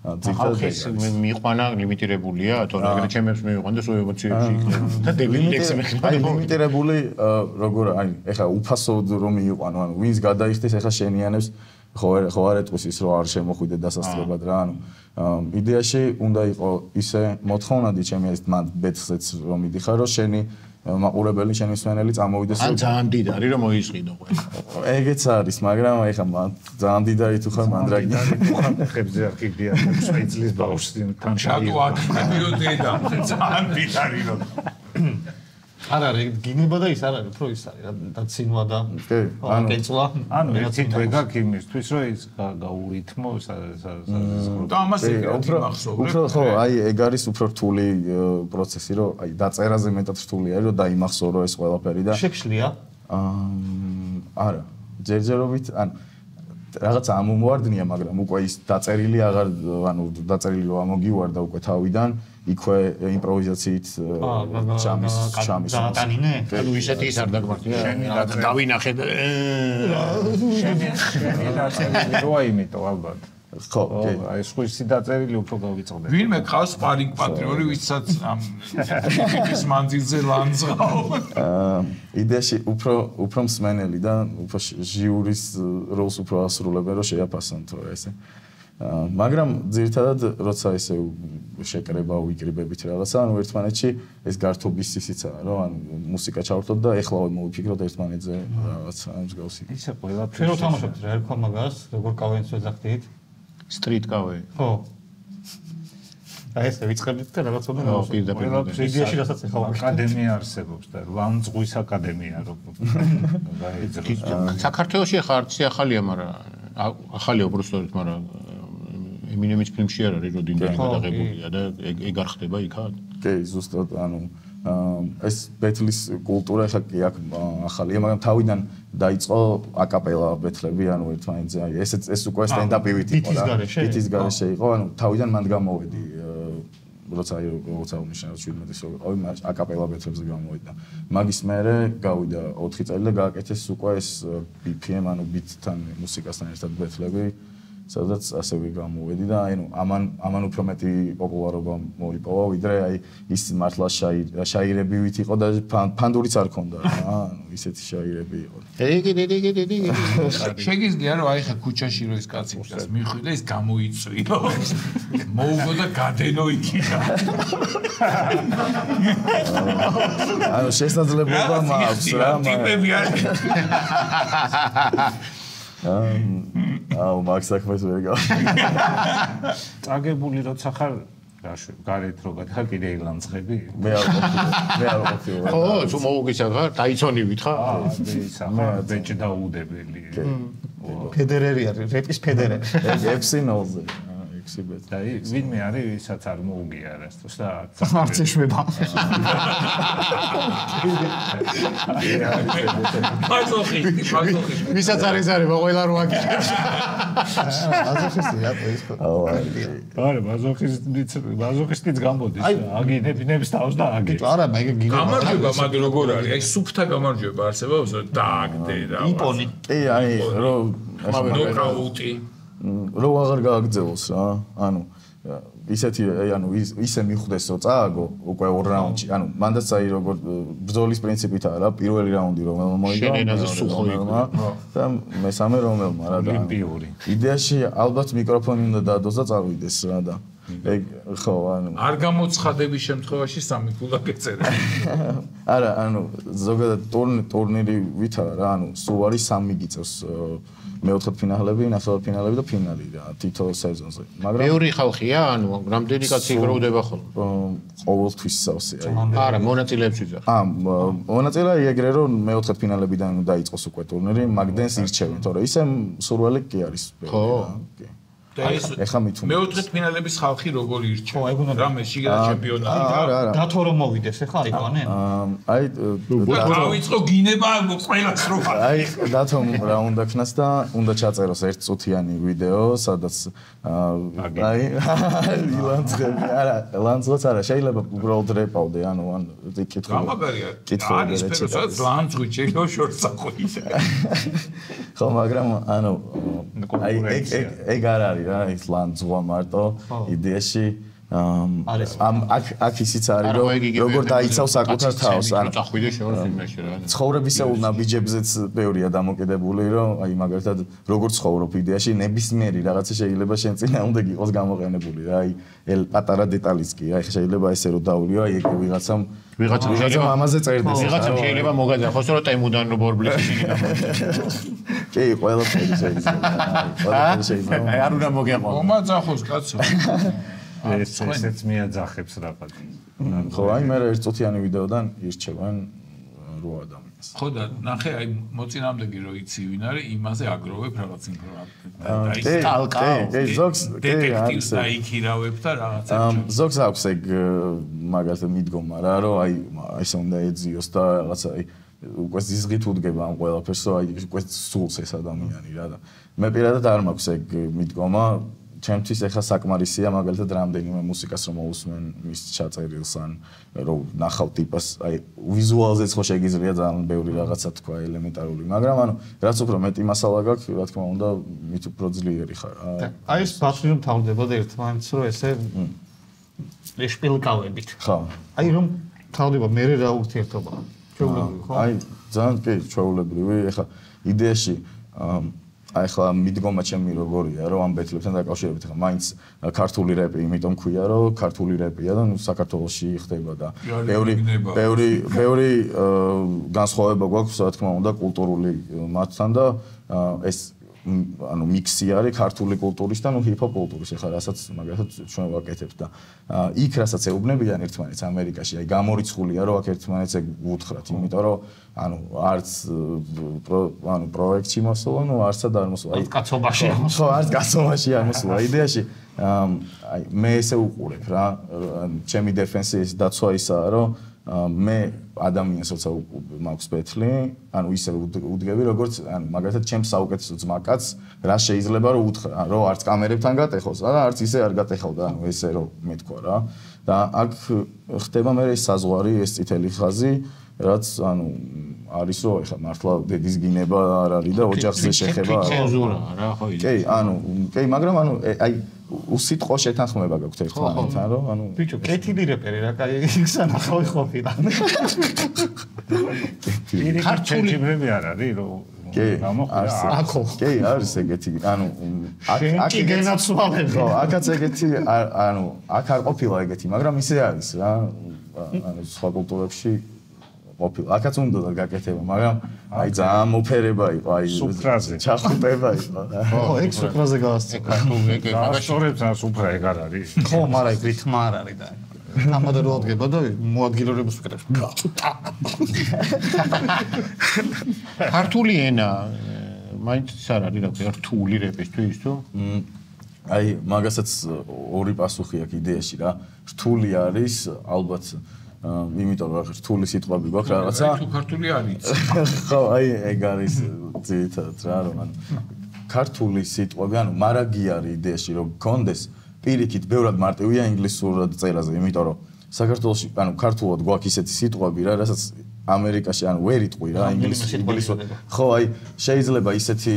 ხალხის მიყვანა ლიმიტირებულია თორე ეგრე ჩემებს მივიყვანდეს ო ემოციებში იქნება და დებილექსი მე აი ლიმიტირებული როგორ აი ეხა უფასოდ რომ მიიყვანო ანუ ვინც გადაიხდეს ეხა შენიანებს ხო არ ეტყვის ის რომ არ შემოხვიდე დასასწრებად რა ანუ იდეაში უნდა იყო ისე მოთხოვნადი ჩემი ეს მან ბეთლზეც რომ მიდიხარ რომ შენი მაყურებელი შენი მსმენელი წამოვიდეს ან ძალიან დიდარი რომ მოისყიდო ყველა ეგეც არის მაგრამ აი ხა ძალიან დიდარი თუ ხარ მანდრაგი ხებზე არ კიდია 6 წლის ბავშვს თან შატო აკეთებიო დედა ძალიან დიდარი რომ არა რა გინება და ის არ არის უფრო ის არის რა დაცინვა და კეცლა ანუ ერთი თვე გაქვს იმისთვის რომ ის გაურითმო და ამას ეგრე მახსოვრე უფრო ხო აი ეგ არის უფრო რთული პროცესი რომ აი დაწერაზე მეტად რთული არის რომ დაიმახსოვრო ეს ყველაფერი და შექშლია არა ჯერჯერობით ან რაღაცა ამომვარდნია მაგრამ უკვე ის დაწერილი აღარ ანუ დაწერილი რომ ამოგივარდა უკვე თავიდან იქვე იმპროვიზაციით ჩამის დაატანინე ანუ ისეთი ის არ დაგმართია დავინახე და შენი დაწერილი როა იმიტო ალბათ ხო აი სხვისი დაწერილი უფრო გავიწყდე ვინმე ყავს სპარინგ პატრიონი ვისაც ამ ტიპის მანძილზე ლანძღავ იდეაში უფრო მსმენელი და უფრო ჟიურის როლს უფრო ასრულებენ რომ შეაფასონ თორე ესე მაგრამ ძირითადად როცა ესე შეკრება უიკრიბებით რაღაცა ანუ ერთმანეთში ეს გართობის ისიცაა რომ ანუ მუსიკა ჩავართოთ და ეხლა მოვიფიქროთ ერთმანეთზე რაღაცა მსგავსი ისე ყველაფერი ჩვენ რო თამაშობთ რა ერქვა მაგას როგორ კავენს ვეძახდით სტრიტკავე. ხო. აი ეს ვიწყებთ და რაღაც უნდა ხო, პირდაპირ. იდეაში რასაც ეხლა აკადემია არსებობს და ლანძღვის აკადემია როგორ საქართველოში ახლა არც ახალია, მაგრამ ახალია უბრალოდ, მაგრამ ემინემის ფილმში არ არის როდინდელი გადაღებულია და ეგ არ ხდება იქად? კი, ზუსტად, ეს ბეთლის კულტურა ხა კი აქ ახალია, მაგრამ თავიდან დაიწყო აკაპელა ბეთლები, ერთმანეთზე, ეს უკვე სტენდაპივით იყო და ბითის გარეშე იყო, თავიდან მანდ გამოვედი როცა უნიშნავ 17-ის ვიყავი, აკაპელა ბეთლებზე გამოვიდა. მაგის მერე გავიდა 4 წელი და გააკეთეს უკვე ეს BPM, ბიტთან, მუსიკასთან ერთად ბეთლები, სადაც ასევე გამოვედი და ამან უფრო მეტი პოპულარობა მოიპოვა, ვიდრე ის მართლა შაირებივით იყო და ფანდურიც არ ქონდა, ისეთი შაირები იყო. შეგიძლია რომ აი ხა ქუჩაში რო ის კაცი დგას, მიხვიდა ის გამოიწვიო. მოუგო და გადენო იქიდან. შესაძლებლობა მაქვს რა, ტიპები არის. მაგ საქმეს ვერ გავიგე. წაგებული როცა ხარ გარეთ რო გადახარ კიდე ილანძღები? მე არ ვყოფილი. ხო, თუ მოუგისა ხარ, დაიცონივით ხარ? მე ბეჭ დაუდებელი. ფედერერი არის, რეპის ფედერერი. ეფსინოლზე. ექსიბეთ. და ვინმე არის, ვისაც არ მოუგია არასდროს და არც ეშვება. მაზოხი. ვისაც არ ეზარება, ყველა რო აგიჭებს. აზოხისტია ეს ხო. არა, მაზოხისტიც გამოდის. აგინებს თავს და აგებს. არა, მე გინდა. გამარჯვება, მაგრამ როგორ არის? აი სუფთა გამარჯვება არსებობს, დააგდე რა. იპონი. კი, აი, რო ნოკაუტი. რო აღარ გააგრძელოს რა. ისეთი ისე მიხვდეს რომ წააგო უკვე 2 რაუნდში. მანდაც აი როგორ ბრძოლის პრინციპით არა, პირველი რაუნდი რომელმა მოიგო. შენენაზე სუხო იყო. და მესამე რომელმა რა და ოლიმპიური. იდეაში ალბათ მიკროფონი უნდა დადოს და წავიდეს რა და ეგ ხო არ გამოცხადების შემთხვევაში 3 ქულა გეწერა. არა, ზოგადად ტურნირი ვითარა რა, სულ არის 3 გიწევს მეოთხე ფინალები, ნახევარფინალები და ფინალი რა, თითო სეზონზე. მაგრამ ბევრი ხალხია, რამდენი კაცი იგროვდება ხოლმე? ყოველთვის სავსეა. არა, მონაწილეებს ვიძახ. მონაწილე ეგრე რომ მეოთხე ფინალებიდან დაიწყოს უკვე ტურნირი, მაგდენს ირჩევენ, თორე ისე სურველი კი არის. ხო. ეხა მithume. მეოთხე ფინალების ხალხი როგორ ირჩევს? რამე შიგა ჩემპიონატი. არა. დათო რომ მოვიდეს, ეხა იყვნენ? აი დავიწყო გინება ყველას რო. აი დათომ რა უნდა ქნას და უნდა ჩაწეროს 1 წუთიანი ვიდეო, სადაც აი ლანძღები, არა, ლანძღოც არა, შეიძლება უბრალოდ რეპავდე, კითხვა. გამაგარია. არის ფეროსაც ლანძღვი შეიძლება შორს აყვიდა. ხო, მაგრამ აი ეგ არ არის რა, ის ლანძღვა მარტო იდეაში აქ ისიც არის რომ როგორ დაიცავს საკუთარ თავს, წახვიდე შორს იმაში რა. ცხოვრებისეულ ნაბიჯებზეც ბევრია დამოკიდებული, რომ აი მაგალითად როგორ ცხოვრობ იდეაში, ნებისმიერი რაღაცა შეიძლება შენ წინა უნდა იყოს გამოყენებული რა, აი პატარა დეტალიც კი, აი შეიძლება ესე რომ დავლიო, აი ეგ ვიღაცამ ამაზე წერდეს. ვიღაცამ შეიძლება მოგაძახოს, რომ ტემუდან რო ბორბლიხი შეგიდა. კი, ყველაფერი შეიძლება. ყველაფერი შეიძლება. აი არ უნდა მოგეყო. მომაძახოს კაცო. ესეც მიაძახებს რაღაც. ხო, აი მე 1 წუთიანი ვიდეოდან ირჩევენ 8 ადამიანს. ხო და ნახე, აი მოწინააღმდეგე რო იცი ვინ არის, იმაზე აგროვებ რაღაც ინფორმაციას. კი, ზოგს დეტექტივს დაიქირავებ და რაღაცა. ზოგს აქვს ეგ მაგალითად მიდგომა რა, რომ აი ესე უნდა ეძიოს და რაღაცა აი უკვე ზიზღით უდგება ამ ყველაფერს, რომ აი უკვე სულს ეს ადამიანი რა და მე პირადად არ მაქვს ეგ მიდგომა. ჩემთვის ეხა საკმარისია მაგალითად რამდენიმე მუსიკას რომ მოусმენ მის ჩაწერილს ან რომ ნახავ ტიპას აი ვიზუალზეც ხო შეგიძლია ძალიან ბევრი რაღაცა თქვა ელემენტარული მაგრამ რაც უფრო მეტი მასალა გაქვს რა თქმა უნდა მით უფრო ძლიერი ხარ აი ეს ბათრი რომ თავდებოდა ერთმანეთს რომ ესე ეშპილკავებით ხო აი რომ თავდება მე რა ურთიერთობაა ჩვეულებრივი ხო აი ძალიან კი ჩვეულებრივი ეხა იდეაში აი ხლა მიდგომა ჩემი როგორია რომ ამ ბეთლებთან დაკავშირებით ხა მაინც ქართული რეპი იმიტომ ქვია რომ ქართული რეპია და ნუ საქართველოში ხდება და ბევრი განსხვავება გვაქვს რა თქმა უნდა კულტურული მათთან და ეს ანუ მიქსი არის ქართული კულტურის და ჰიპ-ჰოპ კულტურის, ეხლა რასაც მაგალითად ჩვენ ვაკეთებთ და იქ რასაც ეუბნებიან ერთმანეთს ამერიკაში, აი გამორიცხულია რომ აქ ერთმანეთს უთხრათ, იმიტომ რომ ანუ არც პროექტში მოსულა, ნუ არცად არ მოსულა. აი კაცობაში. ხო, არც კაცობაში არ მოსულა. იდეაში აი მე ესე უყურებ რა, ჩემი დეფენსი ის დაცვა ისაა, რომ მე ადამიანს როცა მაქვს პეთლი, ანუ ისე უდგები როგორც ანუ მაგალითად ჩემს საუკეთესო ძმაკაც რა შეიძლება რომ უთხრა, რომ არც კამერებთან გატეხოს და არც ისე არ გატეხავდა, ანუ ესე რომ მეთქვა რა. და აქ ხდება მე ეს საზღვარი, ეს წითელი ხაზი, რაც ანუ არის რომ ეხლა მართლა დედის გინება არ არის და ოჯახზე შეხება არა. ცენზურაა რა ხო იდეა. კი, მაგრამ ანუ აი უსიტყვო შეთანხმება გაქვთ ერთმანეთთან, რომ ანუ ბიჭო, კეთილი რეპერი რა, კაი ისანახავი ყოფილა. ქართული ჯიბრები არ არის რომ აქო. კი, არის ეგეთი, ანუ აქ გენაცვალები. ხო, აქაც ეგეთი ანუ აქ არ ყოფილა ეგეთი, მაგრამ ისე არის რა. ანუ სხვა კულტურებში ყოფილა. აქაც უნდა გაკეთება, მაგრამ აი ძალიან მოფერება იყო, აი სუფრაზე. ჩახუტება იყო. ხო, ეგ სუფრაზე გავასწრებ. ქართული ეგ მაგაშორებს რა სუფრა ეგ არ არის. ხო, მაგრამ ეგ რითმა არ არის და თამადე რო ადგება და მოადგილებლებს ვკრებს. ქართული ენა მაინც არ არის რა ქვია რთული რეპისთვის თუ? აი მაგასაც ორი პასუხი აქვს იდეაში რა. რთული არის ალბათ იმიტომ რომ რთული სიტყვები გვაქვს რაღაცა. თუ ქართული არის. ხო, აი ეგ არის ძირითადად რა, რომ ანუ ქართული სიტყვები, ანუ მარაგი არის იდეაში რომ გქონდეს პირიქით ბევრად მარტივია ინგლისურად წერაზე, იმიტომ რომ საქართველოში ანუ ქართულად გვაქვს ისეთი სიტყვები რა, რასაც ამერიკაში ანუ ვერ იტყვი რა ინგლისურად. ხო, აი შეიძლება ისეთი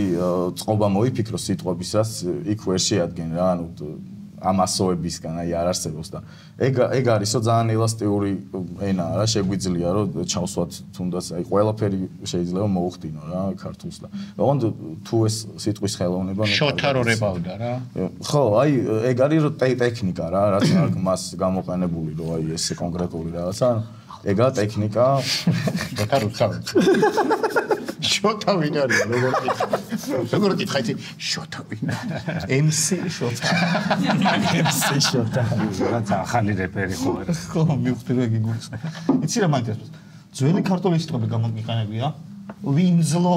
წყობა მოიფიქროს სიტყვების, რაც იქ ვერ შეადგენ რა, ანუ ამასოებისგან აი არ არსებობს და ეგ არის რომ ძალიან ელასტიური ენაა რა, შეგვიძლია რომ ჩავსვათ თუნდაც აი ყველაფერი შეიძლება მოუხდინო რა ქართულს და ოღონდ თუ ეს სიტყვის ხელოვნება შოთა რო რებავდა რა. ხო, აი ეგ არის რომ ტექნიკა რა, რაც აქვს მას გამოყენებული რომ აი ეს კონკრეტული რაღაცა ეგა ტექნიკა შოთა რუსთავი. შოთა ვინ არის როგორ კითხა იცი შოთა ვინ MC შოთა რაც ახალი რეპერი ხო არა. ხო, მივხვდი რომ ეგ იგულს. იცი რა მაინტერესებს? ძველი ქართული სიტყვები გამოგიყენებია? ვინძლო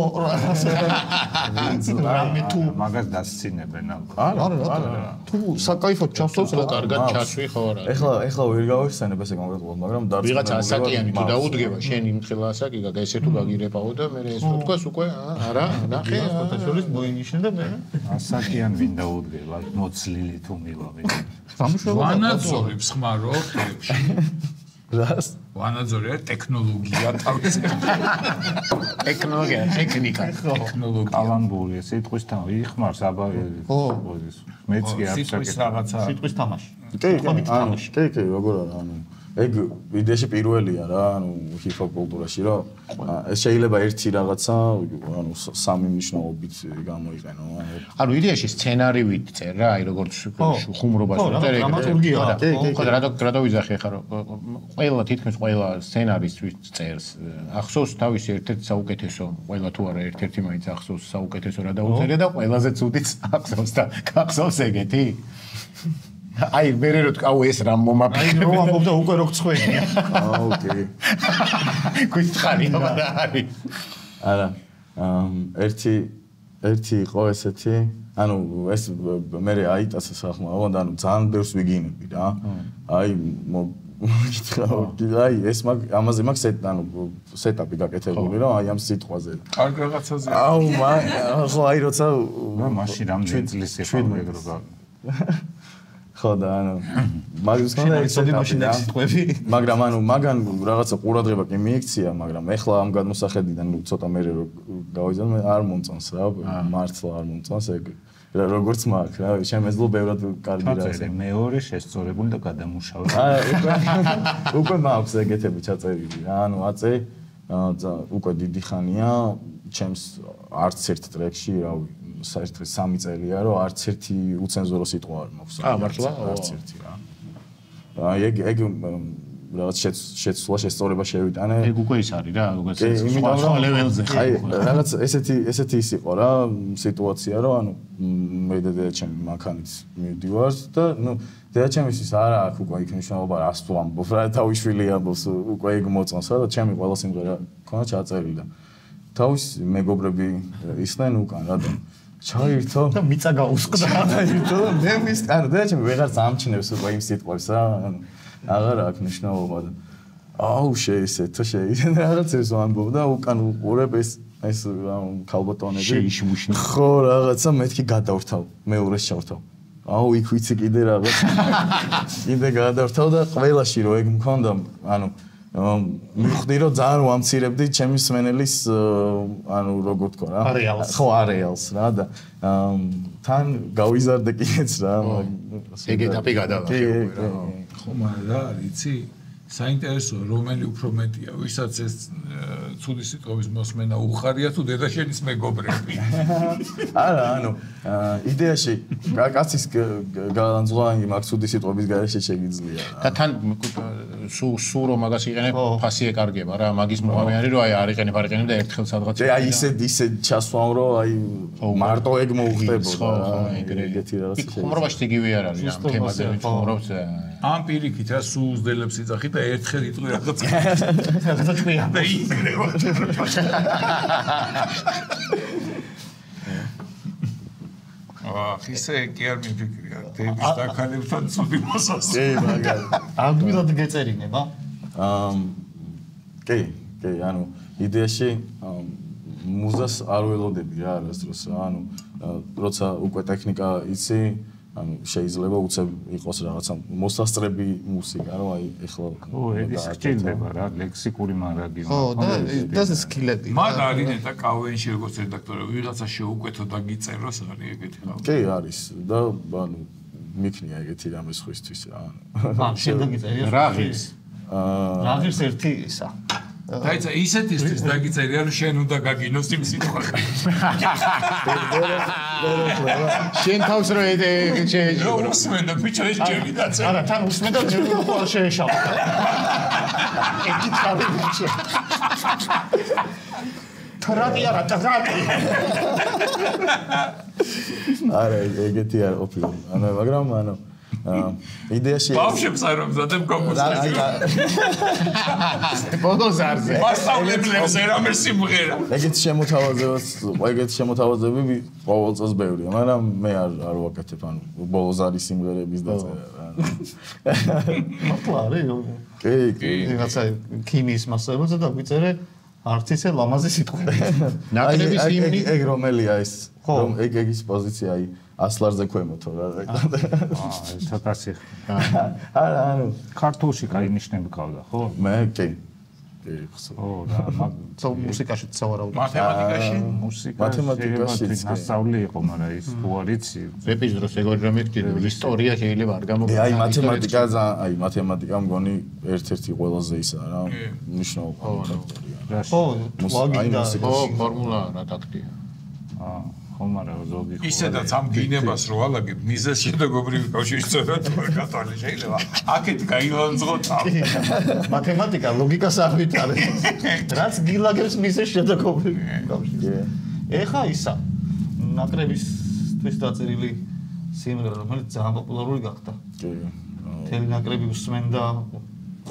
რამე თუ მაგას დასცინებენ ალბათ. არა. თუ საკაიფოდ ჩავსწორს რა კარგად ჩასვი ხო არა. ეხლა ვერ გავიხსენებ ესე კონკრეტულად, მაგრამ ვიღაც ასაკიანი თუ დაუდგება შენ იმ ხელა ასაკი და ესე თუ გაგირებაო და მე ეს თუ თქვას უკვე არა ნახე შორის მოინიშნე და მე ასაკიან ვინ დაუდგება მოცლილი თუ მილავი. ვანაძორებს ხმარო ხებში. რას? ვანაძორია ტექნოლოგია თავის. ტექნოლოგია, ტექნიკა. ტექნოლოგია. კალამბური სიტყვის თან იხმარს აბა მეც კი არ სიტყვის რაღაცა. სიტყვის თამაში. კი, როგორ არა, ანუ ეგ იდეაში პირველია რა, ანუ ჰიპ-ჰოპ კულტურაში, რომ ეს შეიძლება ერთი რაღაცა, ანუ სამი მნიშვნელობით გამოიყენო. ანუ იდეაში სცენარივით წერ რა, აი როგორც ხუმრობას წერ ეგ. ხო, რატო ვიზახი ხა რომ ყველა თითქმის ყველა სცენარისტის წერს. ახსოვს თავის ერთ-ერთ საუკეთესო, ყველა თუ არა ერთ-ერთი მაინც ახსოვს საუკეთესო რა დაუწერია და ყველაზე ცუდიც ახსოვს და გახსოვს ეგეთი? აი მერე რო თქვა ეს რამ მომაფიქრე. აი რო ამბობდა უკვე რო გწხვენია. ოკეი. გვითხარი რა არის? არა. ერთი იყო ესეთი, ანუ ეს მერე აიტაცა სახმაო და ანუ ძალიან ბევრს ვიგინები რა. აი აი ეს ამაზე მაქვს სეტაპი გაკეთებული რომ აი ამ სიტყვაზე. კარგ რაღაცაზე. აუ ხო აი როცა მაშინ რამდენი წლის იყო ეგ რო ხო და ანუ მაგის კონდა ეცოდი მაშინ ეს სიტყვები. მაგრამ ანუ მაგან რაღაცა ყურადღება კი მიიქცია, მაგრამ ეხლა ამ გადმოსახედიდან ცოტა მერე რო გავიზარდე არ მომწონს რა, მართლა არ მომწონს ეგ როგორც მაქვს რა, შემეძლო ბევრად კარგი რაღაცა. მეორე შესწორებული და გადამუშავებული. უკვე მაქვს ეგეთები ჩაწერილი რა, ანუ აწე უკვე დიდი ხანია ჩემს არც ერთ ტრეკში რავი საერთოდ 3 წელია რომ არც ერთი უცენზურო სიტყვა არ მაქვს. მართლა? არც ერთი რა. აი ეგ რაღაც შეცვლა შესწორება შევიტანე. ეგ უკვე ის არის რა, როგორც იმიტომ სხვა ლეველზე. აი რაღაც ესეთი ის იყო რა სიტუაცია, რომ ანუ მე და დედაჩემი მანქანით მივდივართ და ნუ დედაჩემის ის არა აქვს უკვე იქ მნიშვნელობა რას თუ ამბობს რა თავიშვილი ამბობს უკვე ეგ მოწონს რა და ჩემი ყველა სიმღერა ქონა ჩაწერილი და თავის მეგობრები ისნენ უკან რა და ჩაირთო და მიწა გაუსყდა ჩაირთო და მე მის ანუ დედაჩემი ვეღარ ამჩნევს უკვე იმ სიტყვებს რა აღარ აქვს მნიშვნელობა და აუ შეისეთო რაღაცებს ვამბობ და უკან უყურებ ეს ქალბატონები შეიშმუშნი ხო რაღაცა მეთქი გადავრთავ მეორეს ჩავრთავ აუ იქ ვიცი კიდე რაღაც კიდე გადავრთავ და ყველაში რო ეგ მქონდა ანუ მივხვდი რომ ძალიან ვამცირებდი ჩემი სმენელის ანუ როგორ თქვა რა ხო არეალს რა და თან გავიზარდე კიდეც რა ეგ ეტაპი გადავალე ხო მაგრამ რა იცი საინტერესოა რომელი უფრო მეტია ვისაც ეს ცუდი სიტყვის მოსმენა უხარია თუ დედაშენის მეგობრები არა ანუ იდეაში კაცის განზღვა მაგ ცუდი სიტყვის გარეშე შეგიძლია და თან სულ რომ მაგას იყენებ ფასი ეკარგება რა მაგის მოამე არის რომ აი არ იყენებ და ერთხელ სადღაც აი ისე ჩასვამ რომ აი მარტო ეგ მოუხდებოდა ეგეთი რაღაც ხუმრობაში იგივე არ არის ამ თემაზე ვიწყურობთ ამ პირიქით რა სულ უძდელებს იწახი და ერთხელ იტყვი რაღაც ჭკვია და იგრევა ხისე კი არ მიფიქრია დების დაქალებთან ცუდი მოსასწრე მაგარი ადვილად გეწერინება კი ანუ იდეაში მუზას არ ველოდები რა არასდროს ანუ როცა უკვე ტექნიკა იცი ანუ შეიძლება უცებ იყოს რაღაცა მოსასწრები მუსიკა რომ აი ეხლა ეს ხდება რა ლექსიკური მარაგი ხო და სკილები მაგრამ არის ნეტა კავენში როგორც რედაქტორი ვიღაცა შეუკვეთო და გიწეროს არის ეგეთი ხალხი კი არის და ანუ მიქნია ეგეთი რამე სხვისთვის რა ან შეგაგიწერია რა ღირს რა ღირს ერთი ისა დაიცა ისეთისთვის დაგიწერია რომ შენ უნდა გაგინოს იმ სიტყვაზე შენ თავს რო შეეჯიბრო რომ usმენდა ბიჭო ეს ჯერი დაწერა არა თან უსმენდა ჯერ უკვე შეეშალა ერთი თავი ბიჭო ტრატი არა ტრატი არა ეგეთი არ ყოფილა ანუ მაგრამ ანუ იდეაში ბავშვებს არ მომზადებ კომპოზიციას ბოდოზარზე მასწავლებლებს ერამე სიმღერა ეგეთი შემოთავაზებები ყოველ წელს ბევრია მაგრამ მე არ ვაკეთებ ანუ ბოლოს არის სიმღერების დაწერა რა მართლა არის კი რაღაცა ქიმიის მასწავლებელზე და გვიწერე არც ისე ლამაზი სიტყვები ნაკრების ჰიმნი ეგ რომელია ეს რომ ეგის პოზიცია აი ასლარზე ქვემოთო რა ცოტა სიხ არა ანუ ქართულში კაი ნიშნები ყავდა ხო მე კი ხო რა მუსიკაში ცავარავდა მათემატიკაში მასწავლი იყო მაგრამ ის თუ არიცი რეპის დროს ეგ რომ მეთქი ისტორია შეიძლება არ გამოგიყვება აი მათემატიკა მგონი ერთ-ერთი ყველაზე ისაა რა მნიშვნელოვანი ხო ლოგიკა ხო ფორმულა რა ტაქტია ხო მაგრამ ზოგი ისედაც ამ დინებას რო ალაგებ მიზეს შედაგობრივი კავშირის წევრად კათოლიკე შეიძლება აქეთ გაილანძღოთ მათემატიკა ლოგიკას არ ვითარებს რაც გილაგებს მიზეს შედაგობრივი კავშირი ეხა ისა ნაკრებისთვის დაწერილი სიმღერა რომელიც ძალიან პოპულარული გახდა კი თელი ნაკრები უსმენდა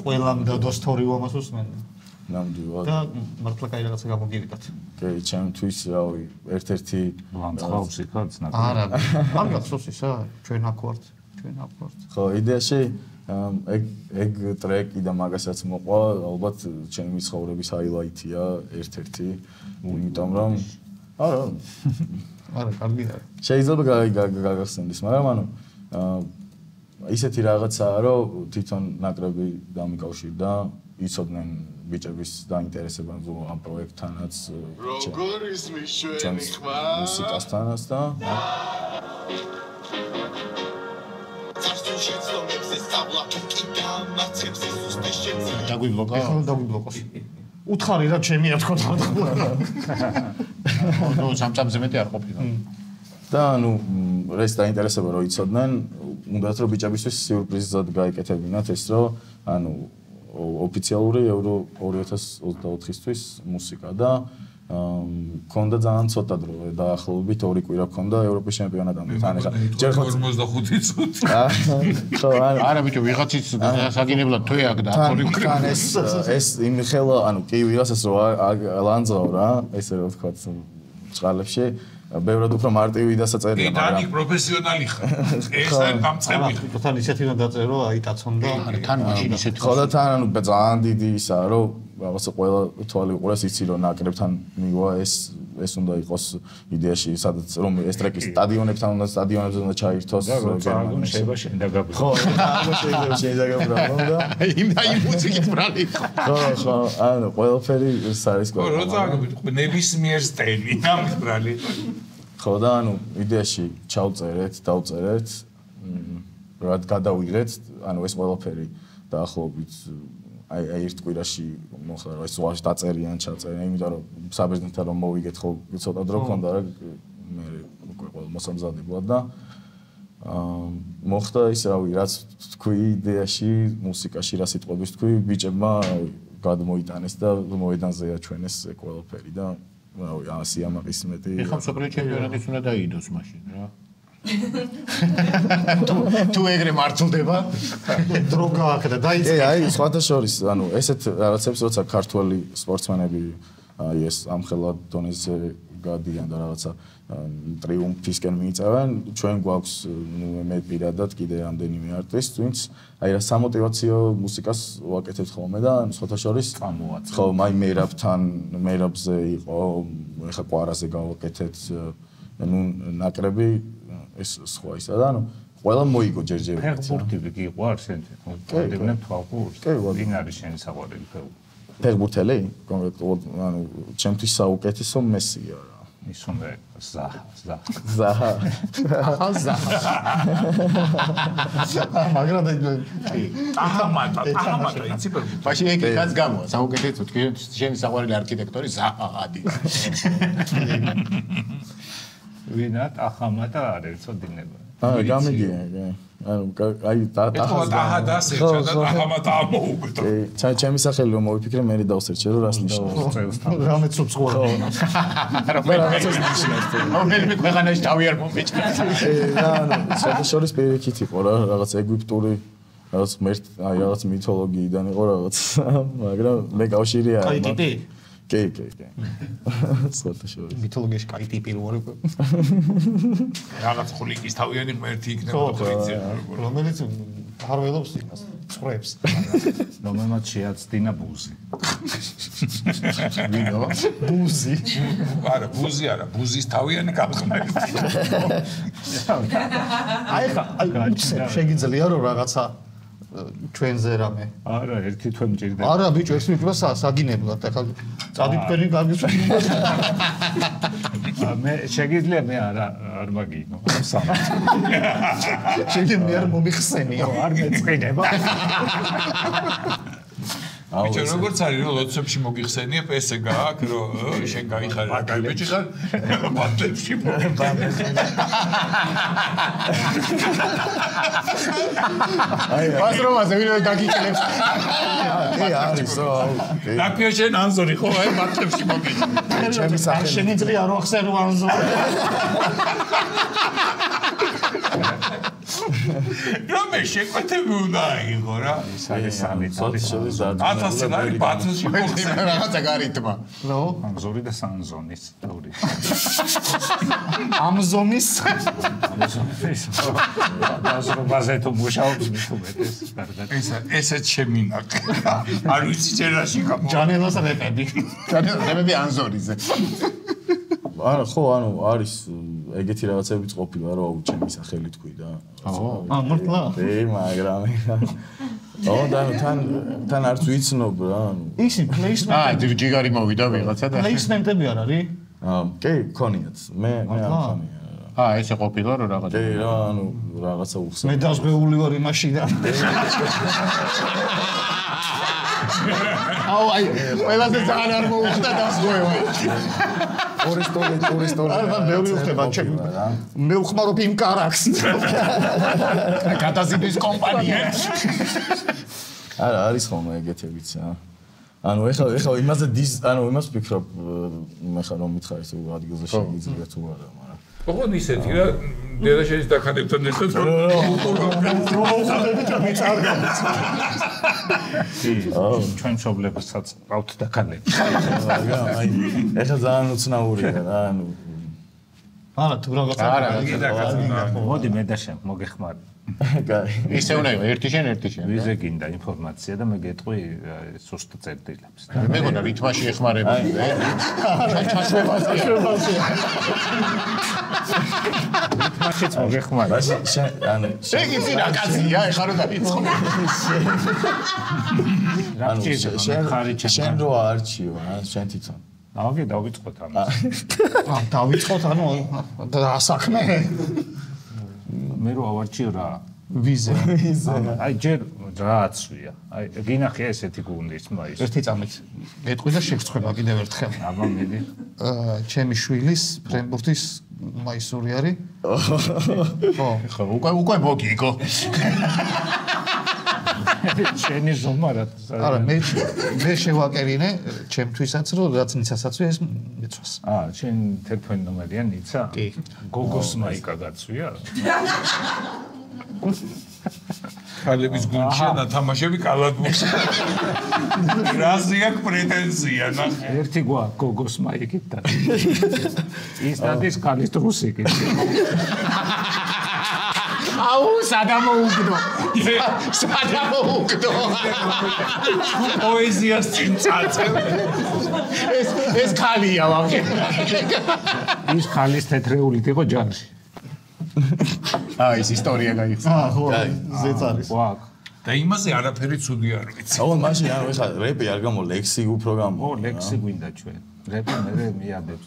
ყველამ დადოსთორი ამას უსმენდა ნამდვილად და მართლა კაი რაღაცა გამოგივიდათ კი ჩემთვის რავი ერთ-ერთი ლანძღავს იქაც ნაკრები არა არ გახსოვს ისა ჩვენ აქ ვართ ხო იდეაში ეგ ტრეკი და მაგასაც მოყვა ალბათ ჩემი ცხოვრების ჰაილაიტია ერთ-ერთი იმიტომ რომ არა კარგია შეიძლება გაგახსენდეს მაგრამ ანუ ისეთი რაღაცაა რომ თვითონ ნაკრები დამიკავშირდა იცოდნენ ბიჭების დაინტერესება ამ პროექტთანაც როგორ ისმის ჩვენი ხმა მუსიკასთანაც და დაგვიბლოკოს უთხარი რა ჩემია თქო ნუ სამწამზე მეტი არ ყოფილა და ანუ ეს დაინტერესება რომ იცოდნენ უნდათ რომ ბიჭებისთვის სიურპრიზად გაიკეთებინათ ეს რომ ანუ ოფიციალური Euro 2024-ისთვის მუსიკა და კონდა ძალიან ცოტა დრო დაახლოებით 2 კვირა კონდა ევროპის ჩემპიონატამდე თან ეხა ჯერ 45 წუთი ხო არა ბიჭო ვიღაცის საგინებლად თუ აქ და თან ეს იმ ხელა ანუ კი ვიღაცას რო ლანძღავ რა ესე რომ ვთქვა წყალებში ბევრად უფრო მარტივი დასაწერია მაგრამ კი პროფესიონალი ხარ ეს არ გამწყები ხარ თან ისეთი რომ დაწერო აი ტაცონ და თან მაშინ ისეთი ხო და თან ანუ ძალიან დიდი ისაა რომ რაღაცა ყველა თვალი უყურეს იცი რომ ნაკრებთან მივა ეს უნდა იყოს იდეაში სადაც რომ ეს ტრეკი სტადიონებთან უნდა სტადიონებზე უნდა ჩაირთოს გერმანიაში შეიძლება შენ დაგაბრუნო ხო შეიძლება შენ დაგაბრუნო და იმ მუსიკით ბრალი ხო ანუ ყველაფერი ეს არის ხო როცა ნებისმიერ სტენი ამბრალი ხო და ანუ იდეაში ჩავწერეთ დავწერეთ რა გადავიღეთ ანუ ეს ყველაფერი დაახლოებით აი ერთ კვირაში მოხდა რომ ეს უაში დაწერიან ჩაწერიან იმიტომ რომ საბერძნეთთან რომ მოვიგეთ ხო ცოტა დრო ქონდა რა მე უკვე ყველა მოსამზადებლად და მოხდა ის რავი რაც თქვი იდეაში მუსიკაში რა სიტყვების თქვი ბიჭებმა გადმოიტანეს და მოედანზე აჩვენეს ყველაფერი და რავი სიამაყის მეტი ეხლა მსოფლიო ჩემპიონატიც უნდა დაიდოს მაშინ რა თუ ეგრე მართლდება დრო გააკეთა და დაიწყე აი სხვათა შორის ანუ ესეთ რაღაცებს როცა ქართველი სპორტსმენები აი ეს ამხელა დონეზე გადიან და რაღაცა ტრიუმფისკენ მიიწევენ ჩვენ გვაქვს მე პირადად კიდე რამდენიმე არტისტ ვინც აი რა სამოტივაციო მუსიკას ვაკეთებთ ხოლმე და სხვათა შორის ხო მაი მერაბზე იყო ეხა ყვარაზე გავაკეთეთ ნუ ნაკრები ეს სხვა ისა და ანუ ყველა მოიგო ჯერჯერობით. ფეხბურთი გიყვარს შენ? მოდებნებ თვალყურს. ვინ არის შენი საყვარელი ფეხბურთი? ფეხბურთელი? კონკრეტულად ანუ ჩემთვის საუკეთესო მესია რა. ის უნდა ზაჰა. მაგრამ ახამატა იცი ფეხბურთი. მაშინ ეგ რაც გამოა საუკეთესო თქვი შენი საყვარელი არქიტექტორი ზაჰა ადის. ვინათ ახამატა არის წოდინება. გამიგია. ანუ აი ახლა დასერჩა და ახამატა ამოუგდო. ჩემი სახელი რომ მოვიფიქრე მე დავსერჩე რომ რას ნიშნავს. რამე ცუps ყურა. მე ქვეყანაში თავი არ მომეჭდა. ანუ შორის პირიქით იყო რა რაღაც ეგვიპტური რაღაც მერტ აი რაღაც მითოლოგიიდან იყო რაღაც მაგრამ მე კავშირი არ აი ტიპი კი. სხვათა შორის. მითოლოგიაში კაი ტიპი როარ უკვე. რაღაც ხულიკის თავიანი ღმერთი იქნება ხურიცი. რომელიც არ ველობს იმას, წვრებს. რომელმაც შეაცდინა ბუზი. ვინო? ბუზი. არა, ბუზი არა, ბუზის თავიანი გამხმარი. აი შეგიძლია რომ რაღაცა ჩვენზე რამე. არა, ერთი თვე მჭირდება. არა, ბიჭო, ეს მითხრა საგინებლად, ახლა წადი თქვენი გაგისვენოთ. მე შეგიძლია მე არ მაგინო. შეგიძლია მე არ მომიხსენიო. არ მეწყინება. ბიჭო, როგორც არის რომ ლოცვებში მოგიხსენიებ, ესე გააქვს რომ შენ გაიხარ რა კაი ბიჭი ხარ? ბატებში აი პასტრომაზე ვინმე დაგიკლებს. კი არის რა. დაკიო შენ ანზორი ხო აი ბატებში მოგიხარ. ჩემი სახელი. შენიძლია რომ ახსენო ანზო. რომე შეკვეთები უნდა აიღო რა. ის არის სამი შორის და 1000 ლარი ბათელში მოგხსენ. რაღაცა გარიტმა. ნო, ანზორი და სანზონის თავი. ამზომის. აზრობაზე თუ მუშაობს მithumetes კარგად. ესეც შემინაკ. არ ვიცი ჯერაში გამო. ჯანელას რეპები. ჯანელები ანზორიზე. არა ხო ანუ არის ეგეთი რაღაცებიც ყოფილა რომ აუ ჩემი სახელი თქვი და მართლა? კი მაგრამ ო და თან არც ვიცნობ რა ანუ ისი პლეისმენტი. ჯიგარი მოვიდა ვიღაცა და პლეისმენტები არ არის? კი ქონიათ მე არ ხონია ესე ყოფილა რომ რაღაცა კი რა ანუ რაღაცა უხსნა მე დაზღვეული ვარ იმაშიდან. აუ აი ყველაზე ძალიან არ მოუხდა დასგვევა. ტურისტული არა ბევრი ხდება ჩემ მე ვხმარობ იმ კარაქს. გადაზიდვის კომპანია. არა არის ხოლმე ეგეთებიც ანუ ეხლა იმაზე იმას ვფიქრობ ხა რომ მითხარი თუ ადგილზე შეიძლება თუ არა მაგრამ ოღონდ ისეთი რა დედაშენის დაქანებთან ერთად რომ ჩვენ მშობლებსაც ყავთ დაქანები აი ეხლა ძალიან უცნაურია რა ანუ არა თუ რაღაცა მოდი მე და შენ მოგეხმარი კაი ისე უნდა იყო ერთი შენ ვიზე გინდა ინფორმაცია და მე გეტყვი სუსტ წერტილებს მე მგონა რითმაში ეხმარებოდი ჩაშვებაზე მაშინ მოგეხმარი ანუ ეგ იცი რა კაცია ეხლა რომ დაიწყო შენ რო არჩიო შენ თვითონ დავიწყოთ ამას დავიწყოთ ანუ საქმე მე რო ავარჩიო რა ვიზე აი ჯერ რააცვია აი გინახია ესეთი გუნდის მაის ერთი წამით გეტყვი და შეგწხვება კიდევ ერთხელ აბა მიდი ჩემი შვილის ფრენბურთის მაისური არის ხო უკვე მოგიგო შენი ზომარად არა მე შევაკერინე ჩემთვისაც რომ რაც ნიცასაც ეს მეცვას შენ თელეფონი ნომერია ნიცა კი გოგოს მაიკა გაცვია ქალების გუნდში ნათამაშები კალათბურთს რაზე აქვს პრეტენზია ნახე ერთი გვაქვს გოგოს მაიკით და ის დადის ქალის რუსიკით აუ სადამოუგდო პოეზიას წინ წაწევ ეს ხალია ვაფშე ის ხალის თეთრეულით იყო ჯარში ის ისტორია გაიხსნა ხო ზეც არის გვაქვს და იმაზე არაფერი ცუდი არ ვიცი აუ მაშინ ანუ ეხლა რეპი არ გამო ლექსი უფრო გამო ლექსი გვინდა ჩვენ რეპი მე მიადებს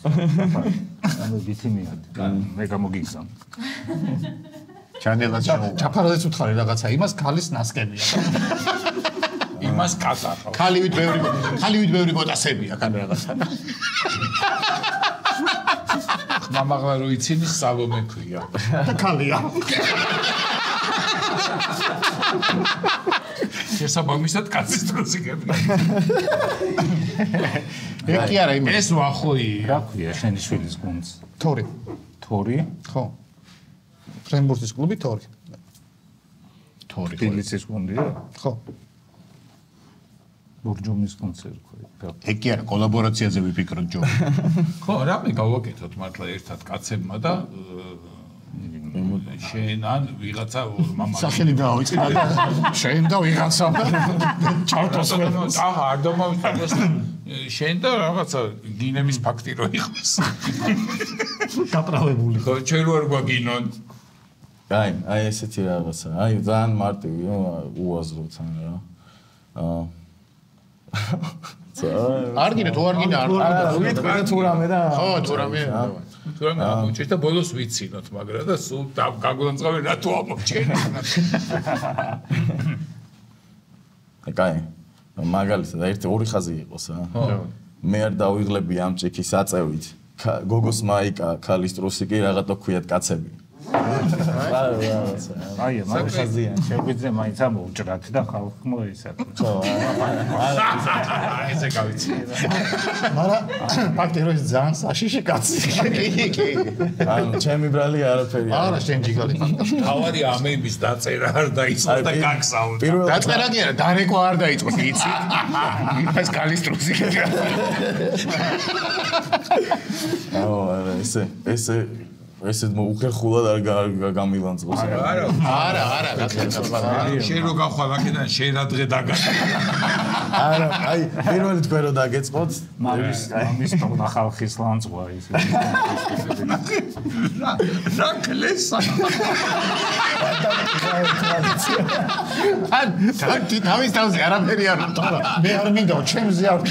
ანუ ვითი მიადე მე გამოგიგზავ ჩანელად ჩაფარადეც უთხარი რაღაცა იმას ქალის ნასკენია იმას კატაყავ ხალივით ბევრი ბოტასები აქ ან რაღაცა მამაღლა რო იცინი სალომე ქვია ქალია შესაბამისად კაცის დროზიგები ეგ კი არა იმე ეს ვახოი რა ქვია შენი შვილის გუნდს თორი ხო ფრენბურთის კლუბი თორი თბილისის გუნდია ხო ბურჯუმის კონცერტი ხო ეგ კი არა კოლაბორაციაზე ვიფიქროთ ჯო ხო რამე გავაკეთოთ მართლა ერთად კაცებმა და შენ ან ვიღაცა მამა სახელი დაავიწყდა და შენ და ვიღაცა ჩავთოს არ დამავიწყდეს შენ და რაღაცა გინების ფაქტი რო იყოს გატრავებული ხო ჩვენ რო არ გვაგინონ აი ესეთი რაღაცა აი ძალიან მარტივი უაზრო თან რა არ გინდა თუ არ გინდა არ ვიტყვი თუ რამე და ხო თუ რამე თუ რამე ამოჭერთ და ბოლოს ვიცინოთ მაგრამ და სულ გაგვანწყავენ რა თუ ამოჭერთ კაი მაგალითად ერთი ორი ხაზი იყოს მე არ დავიღლები ამ ჭიქის აწევით გოგოს მაიკა ქალის ტრუსიკი რაღაცა ქვიათ კაცები აი მაგ ხაზია შეგვიძლია მაინც ამოვჭრათ და ხალხმა ისე ხო ესე გავიცი მაგრამ ფაქტი რომ ის ძალიან საშიში კაცი კი ანუ ჩემი ბრალი არაფერი არა შენ ჯიგარი თავარი ამების დაწერა არ დაიწყო და გაგზავნდა დაწერა კი არა დარეკვა არ დაიწყო იცი იმას კალის ტრუსიკი აუ არა ესე უხერხულად არ გამილანძღოს არა შენ რო გავხვალ აქედან შენ რა დღე დაგაჭა არა აი პირველი თქვენ რო დაგეწყოთ მამის თონა ხალხის ლანძღვა ის რა კლესა ან თავის თავზე არაფერი არ მტყვა მე არ მინდა ჩემზე არ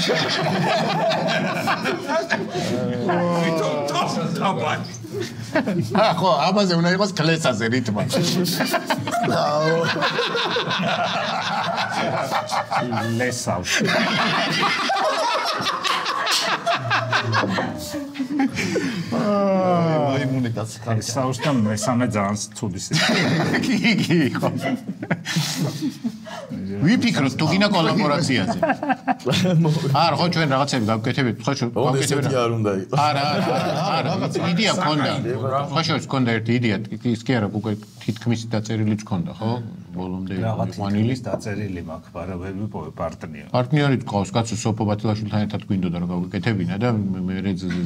თავარი ხო ამაზე უნდა იყოს კლესაზე რიტმა ლესავ მაიმუნი კაცი ლესავს და მესამე ძალიან ცუდი სიტყვა კი ხო ვიფიქროთ თუ გინდა კოლაბორაციაზე. არა, ხო ჩვენ რაღაცები გავკეთებით, ხო გავკეთებით. არ უნდა იყოს. არა, იდეა გქონდა. ხო შევს გქონდა ერთი იდეა, ის კი არა, უკვე თითქმის დაწერილიც გქონდა, ხო? ბოლომდე რაღაცის დაწერილი მაქვს, პარალელები პარტნიორი. პარტნიორიც ყავს, კაცო სოფო ბათილაშვილთან ერთად გვინდოდა რომ გავკეთებინა და მე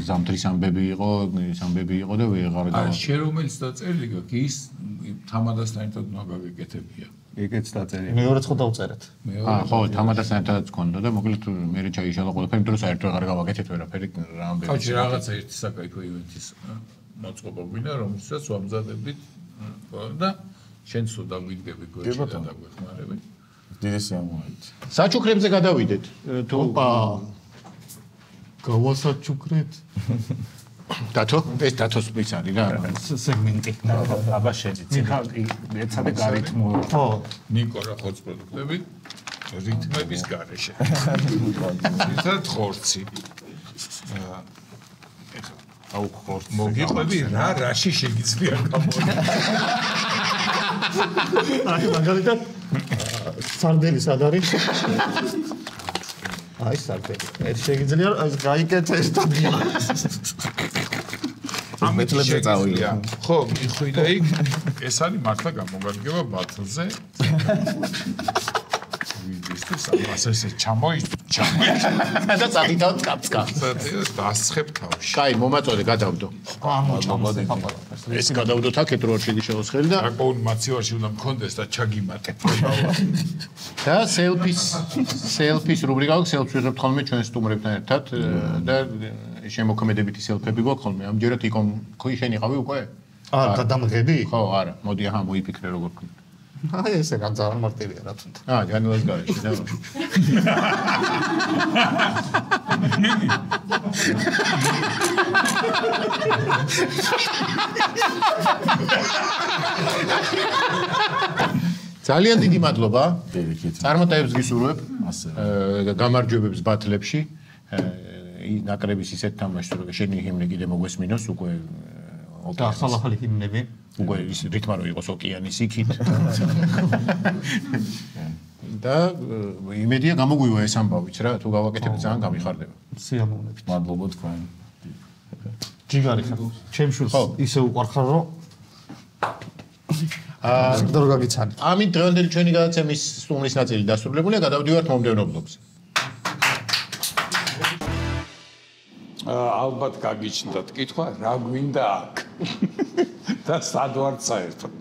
ზამთრის ამბები იყო და ვეღარ არა, შენ რომელიც დაწერილი გაქვს, ის თამადასთან ერთად უნდა გავეკეთებია. ეგეც დაწერილი. მეორეც ხო დავწერეთ. ხო, თამადასთან ერთადაც გქონდა და მოკლედ მე ჩაიშალა ყველაფერი, იმიტომ რომ საერთოდ აღარ გავაკეთეთ ვერაფერი რამბები. კაცი რაღაცა ერთი საკაიფო ივენთის მოწყობა გვინდა, რომელსაც ვამზადებდით და შენ სულ დაგვიდგები გოჩი და დაგვეხმარები. დიდი სიამოვნებით. საჩუქრებზე გადავიდეთ. თუ გავასაჩუქრეთ. დათო, ეს დათოს ის არის რა. სეგმენტი. აბა შენი ციხე ეცადე გარითმო. ხო. ნიკო რა ხორც პროდუქტები რითმების გარეშე. ერთად ხორცი. აუ ხორცი. მოგიყვები რა რაში შეგიძლია გამოიყენო. აი მაგალითად სარდელი სად არის? აი სარდელი. ეს შეგიძლია ეს გაიკეთე ეს დაბია. მეტლებზე წავიდა. ხო, მიხვიდა იქ ეს არის მართლა გამოგადგება ბათლზე. ვიდისთვის ამას ესე ჩამოიჭა და წადიდავ კაპსკა. დასწრებ თავში. კაი, მომაწოდე, გადავდო. ამოწამოდი. ეს გადავდოთ აქეთ რო არ შეგიშალოს ხელი და საკოუნ მაცივარში უნდა მქონდეს და ჩაგიმატებ. და სელფის რუბრიკა აქვს, სელფს ვიღებთ ხოლმე ჩვენ სტუმრებთან ერთად და შემოქმედებითი სელფები გვაქვს ხოლმე. ამჯერად იყო შენ იყავი უკვე? გადამღები? ხო, არა. მოდი აჰა მოიფიქრე როგორ ქნა. აი ესე განძალ მარტივია რა თუნდა. ჯანილას გარეშე და ძალიან დიდი მადლობა. წარმატებებს გისურვებ. გამარჯვებებს ბათლებში. ნაკრების ისეთ თამაშს რომ შენი ჰიმნი კიდე მოგვესმინოს უკვე და ახალ ჰიმნები. უკვე ის რითმა რო იყოს ოკეანის იქით. და იმედია გამოგვივა ეს ამბავიც რა, თუ გავაკეთებ ძალიან გამიხარდება. სიამოვნებით. მადლობა თქვენ. ჯიგარი ხარ. ჩემ შულს ისე უყარხარ რომ და რო გაგიცანი. ამით დღევანდელი ჩვენი გადაცემის სტუმრის ნაწილი დასრულებულია, გადავდივართ მომდევნო ბლოგზე. ალბათ გაგიჩნდათ კითხვა რა გვინდა აქ და სად ვართ საერთოდ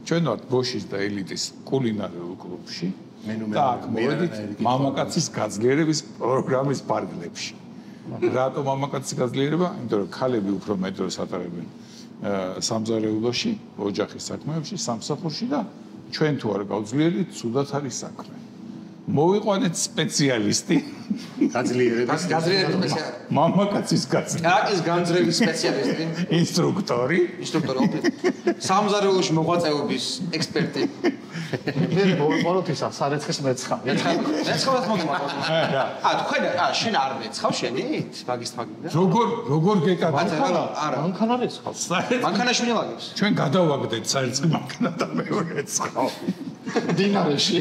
ჩვენ ვართ ბოშის და ელიტის კულინარიულ კლუბში და აქ მოვედით მამაკაცის გაძლიერების პროგრამის პარკლებში რატო მამაკაცის გაძლიერება? იმიტომ რომ ქალები უფრო მეტ დროს ატარებენ სამზარეულოში ოჯახის საქმეებში სამსახურში და ჩვენ თუ არ გავძლიერდით ცუდად არის საქმე მოვიყვანეთ სპეციალისტი გაძლიერების სპეციალისტი მამაკაცის გაძლიერების აკის განძრევის სპეციალისტი ინსტრუქტორი სამზარეულოში მოღვაწეობის ექსპერტი მე მოვიყვანოთ ისა სარეცხის მეცხა მეცხავას მოგიმატოთ თქვენ შენ არ მეცხავ შენით მაგის როგორ გეკატო არა მანქანა რეცხავს მანქანაში მინელაგებს ჩვენ გადავაგდეთ საერთოდ მანქანა და მე ვეცხავ დინარეში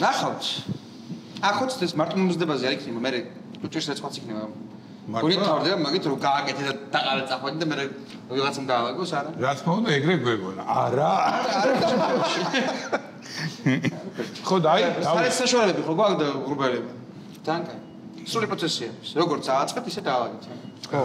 ნახავთ ახოც ეს მარტო მომზდებაზე არ იქნება მე უჭერს რეცხვაც იქნება გონი თავდება მაგით რომ გააკეთე და დაყარა წახვედი და მე ვიღაცამ გაალაგოს არა რა თქმა უნდა ეგრე გვეგონა არა ხო და აი საშუალებები ხო გვაქვს და გრუპელები დანკა სრული პროცესია როგორც ააწყეთ ისე დაალაგეთ ხო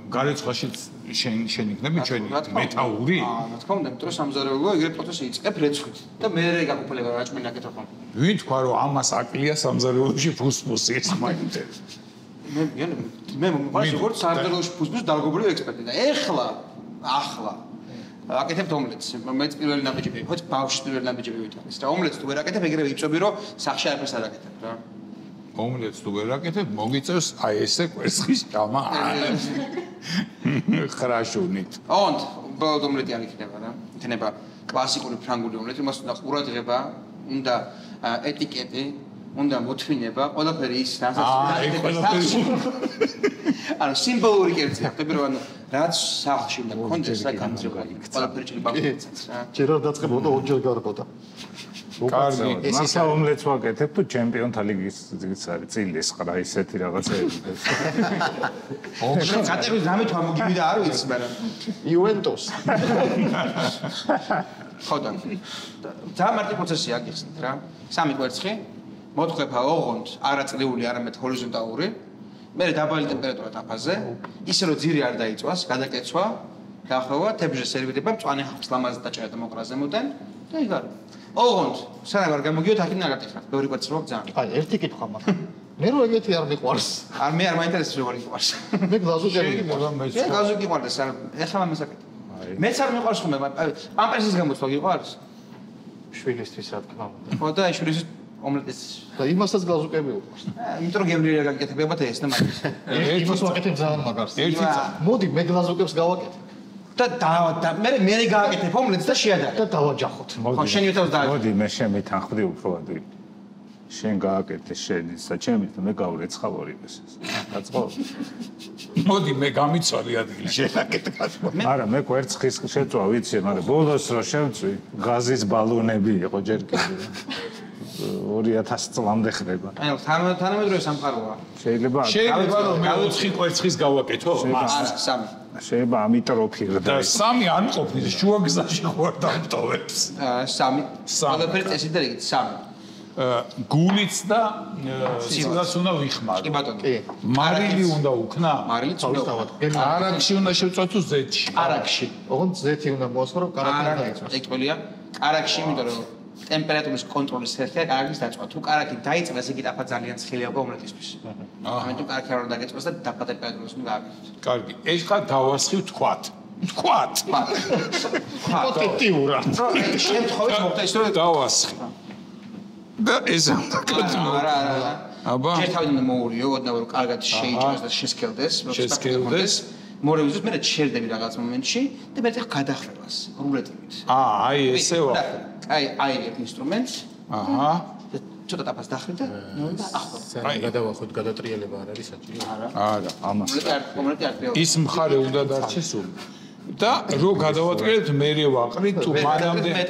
გარეცხვაშიც შენ იქნები ჩვენი მეტაური რა თქმა უნდა მეტრო სამზარეულო ეგრე პროცესი იწყებ რეცხვით და მე გაგუფლება რაჭმენი აკეთებ ხოლმე ვინ თქვა რომ ამას აკლია სამზარეულოში ფუსფუსი ეს მაინტერესებს მე მომყავს როგორც სამზარეულოში ფუსფუსი დალგობრივი ექსპერტი და ახლა აკეთებთ ომლეტს მეც პირველი ნაბიჯები ხო ბავშვის პირველი ნაბიჯები ვითვალეს და ომლეტს თუ ვერ აკეთებ ეგრევე იწვევი რომ სახში არაფერს არ აკეთებ რა ომლეტს თუ ვერ აკეთებ მოგიწევს აი ესე კვერცხის ჭამა ხრაშუნით ოღონდ უბრალოდ ომლეტი არ იქნება რა იქნება კლასიკური ფრანგული ომლეტი მას უნდა ყურადღება უნდა ეტიკეტი უნდა მოთმინება, ყველაფერი ის რასაც ანუ სიმბოლური კერძები, რომ რაც სახლში უნდა კონდეს და გამძლეობა ყველაფერი შეიძლება გიცაც რა. ჯერ არ დაწყებოდა, ორჯერ გარბოდა. კარგი. ეს ისა ომლეტს ვაკეთებ თუ ჩემპიონთა ლიგის ის არის წილის ყრა ისეთი რაღაცეები. ოგშენ კატეგორიის რამე თუ ამოგივიდა არ ვიცი, მაგრამ იუვენტუს. ხოდა. ძალიან მარტივ პროცესია გიხსნით რა. სამი კვერცხი მოთხება ოღონდ არაწლიული, არამედ ჰორიზონტალური. მე დაბალი ტემპერატურა ტაფაზე, ისე რომ ძირი არ დაიწვას, გადაკეცვა, დახვევა, თებჟე სერვირდება, მწვანე ხალხს ლამაზად დაჭერა და მოკრა ზემოდან და იგარ. ოღონდ სანამ არ გამოგიოთ აქ ნაგატეხა. ბევრი კვერცხი აქვს ძალიან. აი, ერთი კითხვა მაქვს. მე რო ეგეთი არ მიყვარს. არ მე არ მაინტერესებს როგორ იყვარს. მე გლაზუკები მიყვარს. მე გაზუკი ვარდეს, არ ეხლა მომესაკეთე. მეც არ მიყვარს ხომ, პამპერსის გამოცვა გიყვარს? შვილისთვის რა თქმა უნდა. ხო და შვილის ომლეტის და იმასაც გლაზუკები უყვარს. იმიტომ რომ გემრიელი გაკეთებიათ ეს და მაგის. იმას ვაკეთებ ძალიან მაგარს. ერთი მოდი მე გლაზუკებს გავაკეთებ და მე გააკეთებ ომლეტს და შეადარებ. და დავაჯახოთ. ხო, შენი უთავს და მოდი მე შემეთანხმდი უფრო ადი. შენ გააკეთე შენის და ჩემით და მე გავრეცხავ ორივეს. დაწყო? მოდი მე გამიცვალე ადგილი შენაკეთე. არა, მე კვერცხის შეწვა ვიცი, მაგრამ ბოლოს რო შევწვი, გაზის ბალონები იყო ჯერ კიდევ. 2000 წლამდე ხდება. აი, თანამედროვე სამყაროა. შეიძლება შეიძლება რომ მე 4 კვერცხის გავაკეთო? არა, სამი. შეიძლება ამიტროფირდა. და სამი არ მყოფნის შუა გზაში ხوار დამტოვებს. სამი. ყველაფერი წესით და რიგით სამი. გულიც და სილაც უნდა ვიხმარო. კი ბატონო. მარილი უნდა უქნა? მარილიც უნდა თავად. არაკში უნდა შევწვა თუ ზეთში? არაკში. ოღონდ ზეთი უნდა მოასხო რომ კარაკი დაიწვას. ეგ ყველია. კარაკში, იმიტომ რომ ტემპერატურის კონტროლის ხერხია კარაკის დაწვა. თუ კარაკი დაიწვას, იგი დაფა ძალიან ცხელია ომლეტისთვის. ამიტომ კარაკი არ უნდა დაგეწვას და დაფა ტემპერატურას უნდა გააკეთოს. კარგი. ეს ხა დავასხივ თქვათ. პოტენტიურად. შემთხვევით მოხდა ის რომ დავასხივ. და ეს უნდა კეთო. არა. აბა. ჯერ თავიდან უნდა მოურიო, ოდნავ რომ კარგად შეიჭრას და შესკელდეს. მორევიზოთ მე ჩერდები რაღაც მომენტში და მე ხა გადახრებას რულეტივით. აი ესე ვარ. აი ერთ ინსტრუმენტს. აჰა. ცოტა ტაფას დახრე და ნუ და ახლა. აი გადავახოთ გადატრიალება არ არის საჭირო. არა. ამას. კომენტი არ პრიო. ის მხარე უნდა დარჩეს სულ. და რო გადავატკრებთ მერე ვაყრით თუ მანამდე მე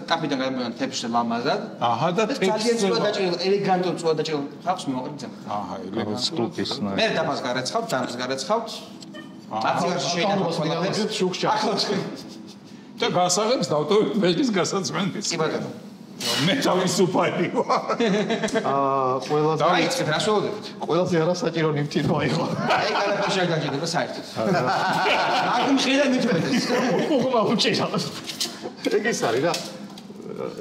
ტაფიდან გადამოვიდა თეფშზე ლამაზად. აჰა და ძალიან ცუდა დაჭერილ, ელეგანტურ ცუდა დაჭერილ ხალხს მოვაყრით ძემ. აჰა ელეგანტ კლუბის მე ტაფას გარეცხავ, დანას გარეცხავთ. აცივარში შეიძლება ყველაფერს შუქშა. და გასაღებს დავტოვებ მეგის გასაცმენდის. კი ბატონო. მე თავისუფალი ვარ. ყველაზე დაიწყეთ რა შევოდებით. ყველაზე არასაჭირო ნივთინო იყო. აი გადაფაშა გაჭირდება საერთოდ. აქ მხრიდან მithmetes. უხუმა უჭირა. ეგ ის არის რა.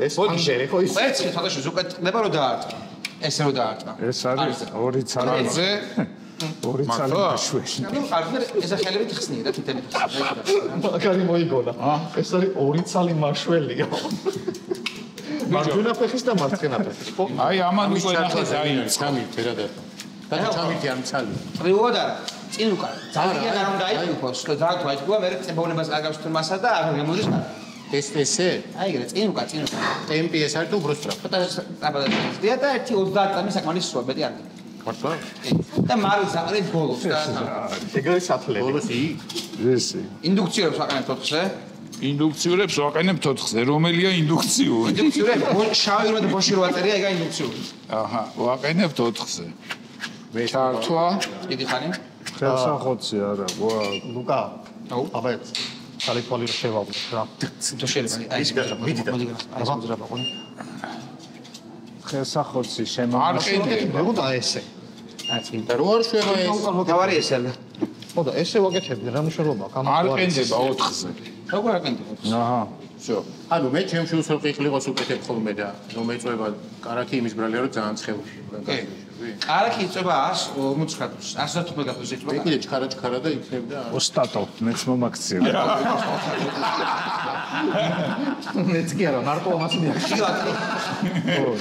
ეს პანჯერი ხო ის? წერცხი ცოტაში ზუკეთდება რომ დაარტყა. ესე რომ დაარტყა. ეს არის ორი ცალი. ზე ორი ცალი შვეში. ნუ კარგად ესახელებით ხსნია და თითები. მაგარი მოიგონა. ეს არის ორი ცალი მაშველია. მარჯვენა ფეხის და მარცხენა ფეხის, ხო? აი ამან უკვე ნახე დაიწყო. ჩამით რა და. და ჩამითი არ მცალი. წრივოდა წინ უკან. ძალიან არ უნდა აიყოფოს, რომ ძალიან თუ აიყოფა, მე წებოვნებას კარგავს თუ მასა და აღარ გამოდის კარგი. ეს ესე? აი ეგრე წინ უკან. ტემპი ეს არის თუ უბრალოდ ცოტა დაბადებულია და 1:30 წამი საკმარის სულ მეტი არ გიქ. მართლა? და მარის აყრეთ ბოლოს და ეგ არის სათლები. ბოლოს ესე. ინდუქციებს ვაყენებთ 4-ზე. ინდუქციურებს ვაყენებ 4-ზე. რომელია ინდუქციური? ინდუქციურები შავი რომ და ბოში რო აწერია, ეგა ინდუქციური. აჰა, ვაყენებ 4-ზე. ჩართვა. დიდი ხანი? ხელსახოცი არა, გვა. ლუკა. აუ. აბა სალიფალი რო შევავლეთ რა. შეიძლება აი ეს მიდი და ეს მოძრა ბაყონი. ხელსახოცი არ შემოგვიყვება. ყენდება. მე უნდა ესე. და რო არ შვება ეს? თავარი ესელა. ხო და ესე ვაკეთებდი რა მნიშვნელობა აქვს? არ ყენდება 4-ზე. როგორ აკეთებ? აჰა. всё. ანუ მე ჩემში უსულ ყიყლიყოს უკეთებ ხოლმე და რომ მეწובה კარაკი იმის ბრალია რომ ძალიან ცხელში. კარაკი იწובה 149-ს, 115 გაფუძე იწובה. მე კიდე ჩქარა და იქნებდა. ოსტატო, მეც მომაქცია. მეც კი არა, ნარკომანს მიაქცია.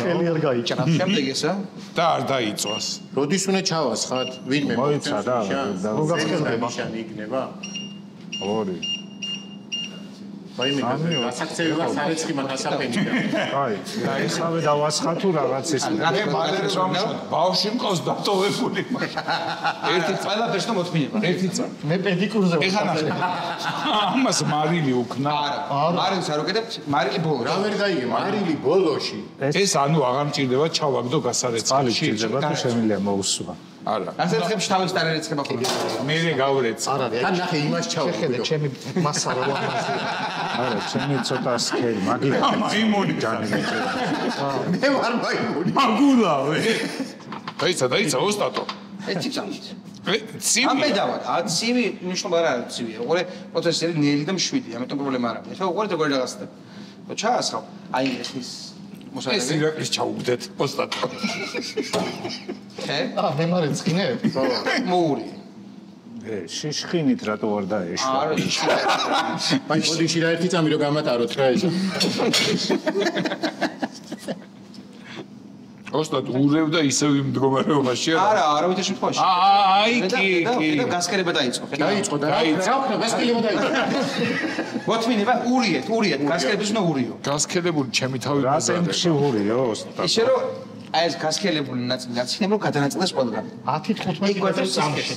ხელი არ გაიჭრა. შემდეგ ესა? და არ დაიწვას. როდის უნდა ჩავასხათ? ვინმე მოიცა რა, რო გასხელდება. ნიშანი იქნება? ორი. ვაიმე, გასაქცევება სარეცხი მაგასაფენი და. აი, ესავე დავასხა თუ რაღაც ის. ბავშვი მყავს დატოვებული. ერთი ყველაფერს და მოთმინება. ერთი წა. მე პედიკურზე ეხლა ნახე. ამას მარილი უკნა. არა, მარილს არ უკეთებ, მარილი ბოლოს. რა ვერ დაიგე, მარილი ბოლოში. ეს ანუ აღარ მჭირდება ჩავაგდო წყალი გასარეცხში. ჭირდება თუ შემიძლია მოусვა. არა. გასარეცხებში თავის დარეცხება ხოლმე. მე გავრეც. არა, თან ნახე იმას ჩავაგდო. შეხედე, ჩემი მასა რა ლამაზია. არა, ჩემი ცოტა სქელი, მაგილა. მაიმუნი მე ვარ მაიმუნი. მაგულავე. დაიცა ოსტატო. ერთი წამით. ცივი. ამ ბედავად, ცივი ნიშნობა რა არის ცივი. უყურე პროცესერი ნელი და მშვიდი, ამიტომ პრობლემა არ აქვს. ეხლა უყურეთ როგორ რაღაცა. ჩაასხავ. აი ეს მოსარები. ეს ირაკლის ჩაუგდეთ ოსტატო. მე მარიცხინებ. მოური. შიშხინით რატო არ დაეშვა? არა, აი, ბოდიში რა ერთი წამი რო გამატაროთ რა ეს. ოსტატო ურევ და ისევ იმ მდგომარეობაშია. არა, არავითარ შემთხვევაში. აი, კი. და გასკერება დაიწყო. დაიწყო და რა ვქნა, გასკელება დაიწყო. მოთმინება ურიეთ, გასკერების უნდა ურიო. გასქელებული ჩემი თავი რა ტემპში ურიო ოსტატო? ისე რომ აი ეს გასკელებული ნაწილი გაცინებულ გადანაწილდეს ყველგან. 10-15 იქ გვაქვს სამში.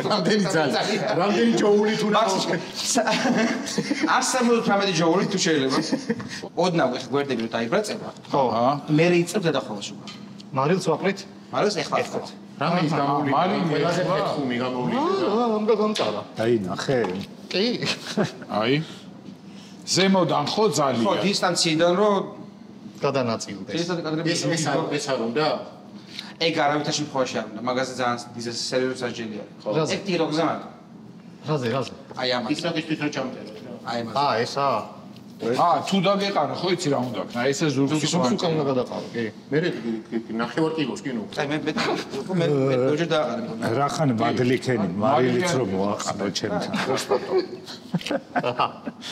რამდენი ძალი? რამდენი ჯოული თუ მაქსიმუმ 178 ჯოული თუ შეიძლება. ოდნავ ეს გვერდები რო დაიბრაწება. ხო. მე რეიწებ დადახმოს უკვე. მარილს ვაყრით? მარილს ეხლა ეხოთ. რამე ის გამოვლი? ყველაზე ფეხუმი გამოვლი. ამგა გამწარა. აი, ნახე. კი. აი. ზემოდან ხო ხო, ძალიან. დისტანციიდან რო გადანაწილდეს. ეს არ უნდა? ეგ არავითარ შემთხვევაში არ უნდა, მაგაზე ძალიან სერიოზული სასჯელი არის. ეგ ტიროგზე მაგ. რაზე? აი ამას. ისაკისთვის რა ჩამტერე? აი ამას. ესა. თუ დაგეყარა ხო იცი რა უნდა ქნა ესე ზურგის უკან უნდა გადაყარო, კი. მე ნახევარ კილოს კინო. აი მე ოჯერ დააყარე. რახან მადლიქენი, მარილიც რომ მოაყანო ჩემთან.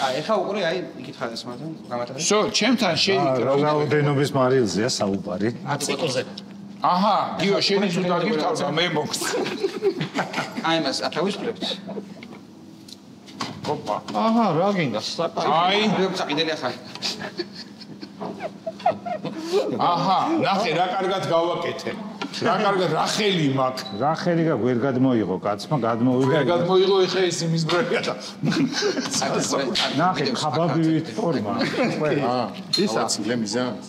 აი ეხა უყურე აი იკითხა ეს მაგრამ გამატარე. შო ჩემთან შეიძლება რა რაოდენობის მარილზეა საუბარი? 10 ციკლზე. აჰა გიო შენი თუ დაგითავდა მე მოხს აი მას აფავისფლებთ. ოპა აჰა რა გინდა აი საყიდელი ახალი. აჰა ნახე რა კარგად გავაკეთე რა კარგად რა ხელი მაქვს რა ხელი ვერ გადმოიღო კაცმა გადმოვიდა ვერ გადმოიღო ეხა ის იმის ბრალია და ნახე ხაბაბივით ფორმა ისა ცილე მიზანს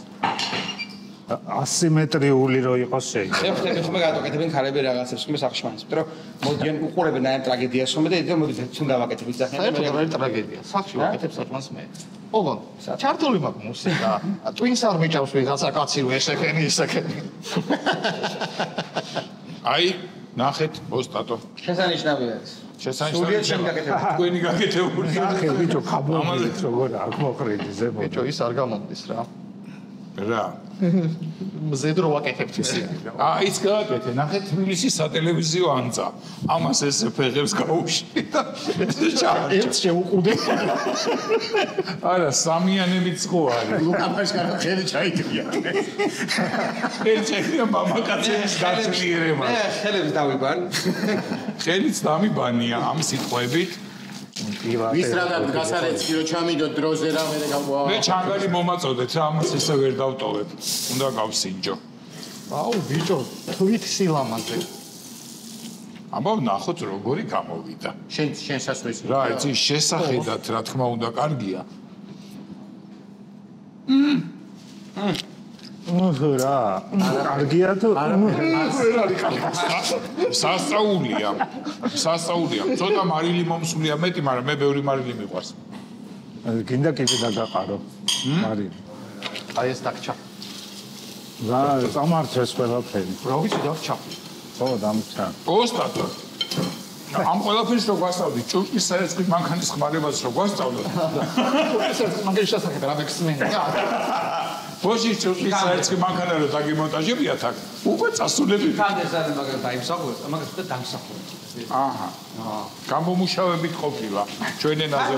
ასიმეტრიული რო იყოს შეიძლება. ეხლა მე გადავაკეთებენ ქალები რაღაცებს მე სახშმანს, იმიტომ რომ მოდიან უყურებენ აი ამ ტრაგედიას ხომ და იდეა მოდით თუნ დავაკეთებ ის ახლა საერთოდ რა ტრაგედია. სახში ვაკეთებ საქმას მე. ოღონ ჩართული მაქვს მუსიკა. ტვინს არ მიჭავს ვიღაცა კაცი რო ესექენი ისექენი. აი ნახეთ ოსტატო შესანიშნავი არის. შესანიშნავია თქვენი გაკეთებული ნახე ბიჭო ხაბობილით როგორ აქ მოყრილი ზემო. ბიჭო ის არ გამომდის რა. რა მზედრო ვაკეთებთ ისე. ის გააკეთე ნახეთ თბილისის სატელევიზიო ანძა ამას ესე ფეხებს გაუშვი და ერთ შეუყუდე. არა სამიანებით ხო არის ლუკაფაშკარა ხელი ჩაიქრია ეს მამაკაცების გაძლიერება მე ხელებს დავიბან. ხელიც დამიბანია ამ სიტყვებით ვის რაგან გასარეცხი რო ჩამიდოთ დროზე რა მე გავყვა მე ჩანგარი მომაწოდეთ რა ამას ესე ვერ დავტოვებ უნდა გავსინჯო აუ ბიჭო თვით სილამაზე. ამბავ ნახოთ როგორი გამოვიდა შენ სასვეს რა იცი შესახედად რა თქმა უნდა კარგია რა კარგია თუ სასწაულია ცოტა მარილი მომსულია მეტი მაგრამ მე ბევრი მარილი მიყვარს გინდა კიდე დაგაყარო მარილი აი ეს დაგჭა. რა წამართეს ყველაფერი რა ვიცი დაგჭა. ხო დამჭა ოსტატო ამ ყველაფერს რო გვასწავლდი ჭურჭლის საერცხი მანქანის ხმარებას რო გვასწავლოთ მაგის შესახებ რა მეკსმენია. ბოში ჭურჭლის საერცხი მანქანა რო დაგიმონტაჟებიათ აქ უკვე წასულები ხანდეს არის მაგრამ დაიმსახურეთ, მაგას უნდა დამსახურეთ. აჰა გამომუშავებით ყოფილა ჩვენ ენაზე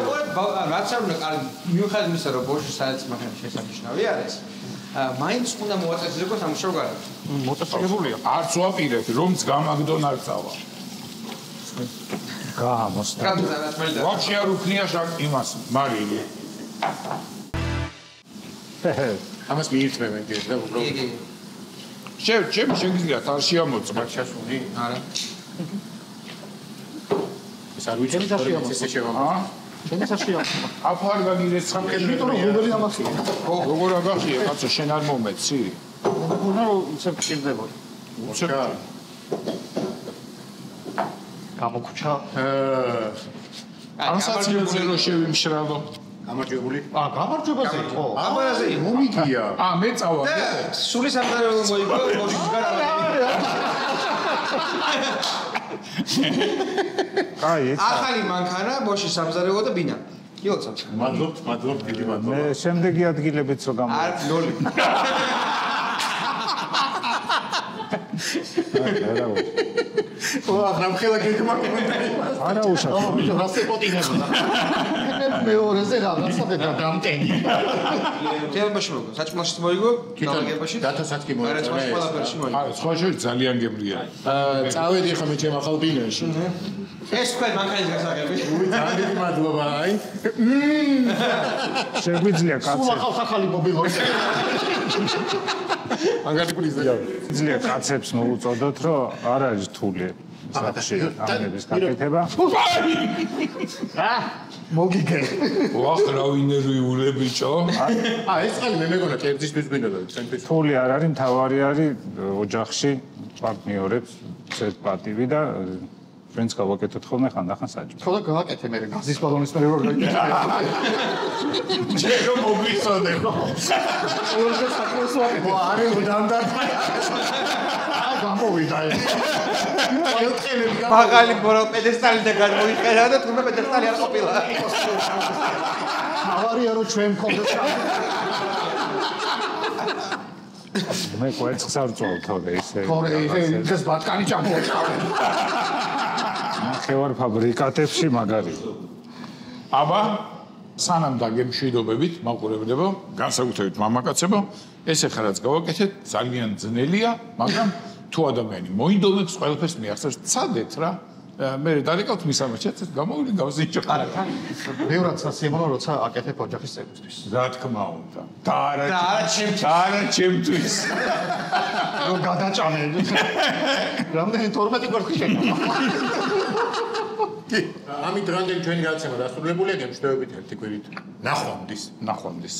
რაც არ უნდა კარგი მიუხედავად იმისა რომ ბოში საერცხი მანქანა შესანიშნავი არის მაინც უნდა მოაწესრიგოს ამ შორგარად. მოწესრიგებულია. არც ვაპირებ რომც გამაგდონ არ წავა გამოს და ვაფშე არ უქნია იმას მარილი ამას მიირთმევენ კიდე და უბრალოდ ჩემ შეგიძლიათ არ შეამოწმა ჩასული არა ეს არ ვიცი ესე შევა აფარ გაგირეს სამკეთრო როგორი ამახია როგორ აგახია კაცო შენ არ მომეცი უნდა ისე გჭირდებოდი უჩა გამოგჩა ანსაცილზე რო შევიმშრალო გამარჯვებული გამარჯვებაზე იყო ამაზე მომიგია მე წავა სული სამყარო მოიგო მოშიც გარავე კაი ახალი მანქანა ბოში სამზარეულო და ბინა კი ოცავ მადლობ დიდი მე მადლობა შემდეგი ადგილებიც რო გამო არ ნოლი ნამხელა გეკმაკებია არა უშავს რასე პოტინებოდა მეორეზე რაღაცა დამტენი თეატრში მოგო საჭმელში მოიგო ნავაგებაში დათოსაც კი მოიწონე არაცხმაში ყველაფერში მოიგო აი სხვა შეიძლება ძალიან გემრია წავედი ხომ ჩემ ახალ ბინაში ეს თქვენ მანქანის გასაღები ძალიან დიდი მადლობა აი შეგვიძლია კაცებს ახალ ახალი მობილური მაგარი პრიზია შეგვიძლია კაცებს მოუწოდოთ რომ არ არის რთული სახში ამების გაკეთება მოგიგე ვახ რა ვინერვიულე ბიჭო ეს ხალი მე მეგონა კერძისთვის გვინდოდა ცენტრის რთული არ არის მთავარი არის ოჯახში პარტნიორებს ეს პატივი და ჩვენც გავაკეთოთ ხოლმე ხანდახან საჭმელს ხო და გააკეთე მე გაზის ბალონის მე როგორ გაიგე ჯერო მოგვიწოდე ყველაზე საკმაოდ აკეთე არი უდამდარ გამოვიდა ეს ყველთხელები მაგალი ბორო პედესტალი და გამოიყენა და თუმცა პედესტალი არ ყოფილა ავარია რომ ჩვენ მქონდეს მე კვერცხს არ წვალ თორე ისე ეს ბატკანი ჩამოწყავე ნახევარ ფაბრიკატებში მაგარი აბა სანამ დაგემშვიდობებით მაყურებლებო განსაკუთრებით მამაკაცებო ეს ახლა რაც გავაკეთეთ ძალიან ძნელია მაგრამ თუ ადამიანი მოინდომებს ყველაფერს მიახსენებს ცადეთ რა მე დარეკავთ მისამართად გამოვლი გავზიჭო ბევრად სასიამოვნო როცა აკეთებ ოჯახის წევრისთვის რა თქმა უნდა და არა ჩემთვის რომ გადაჭამე რამდენი 12 კვერთხი შექმნა ამით რამდენი ჩვენი გადაცემა დასრულებულია გემშვიდობით ერთი კვირით ნახვამდის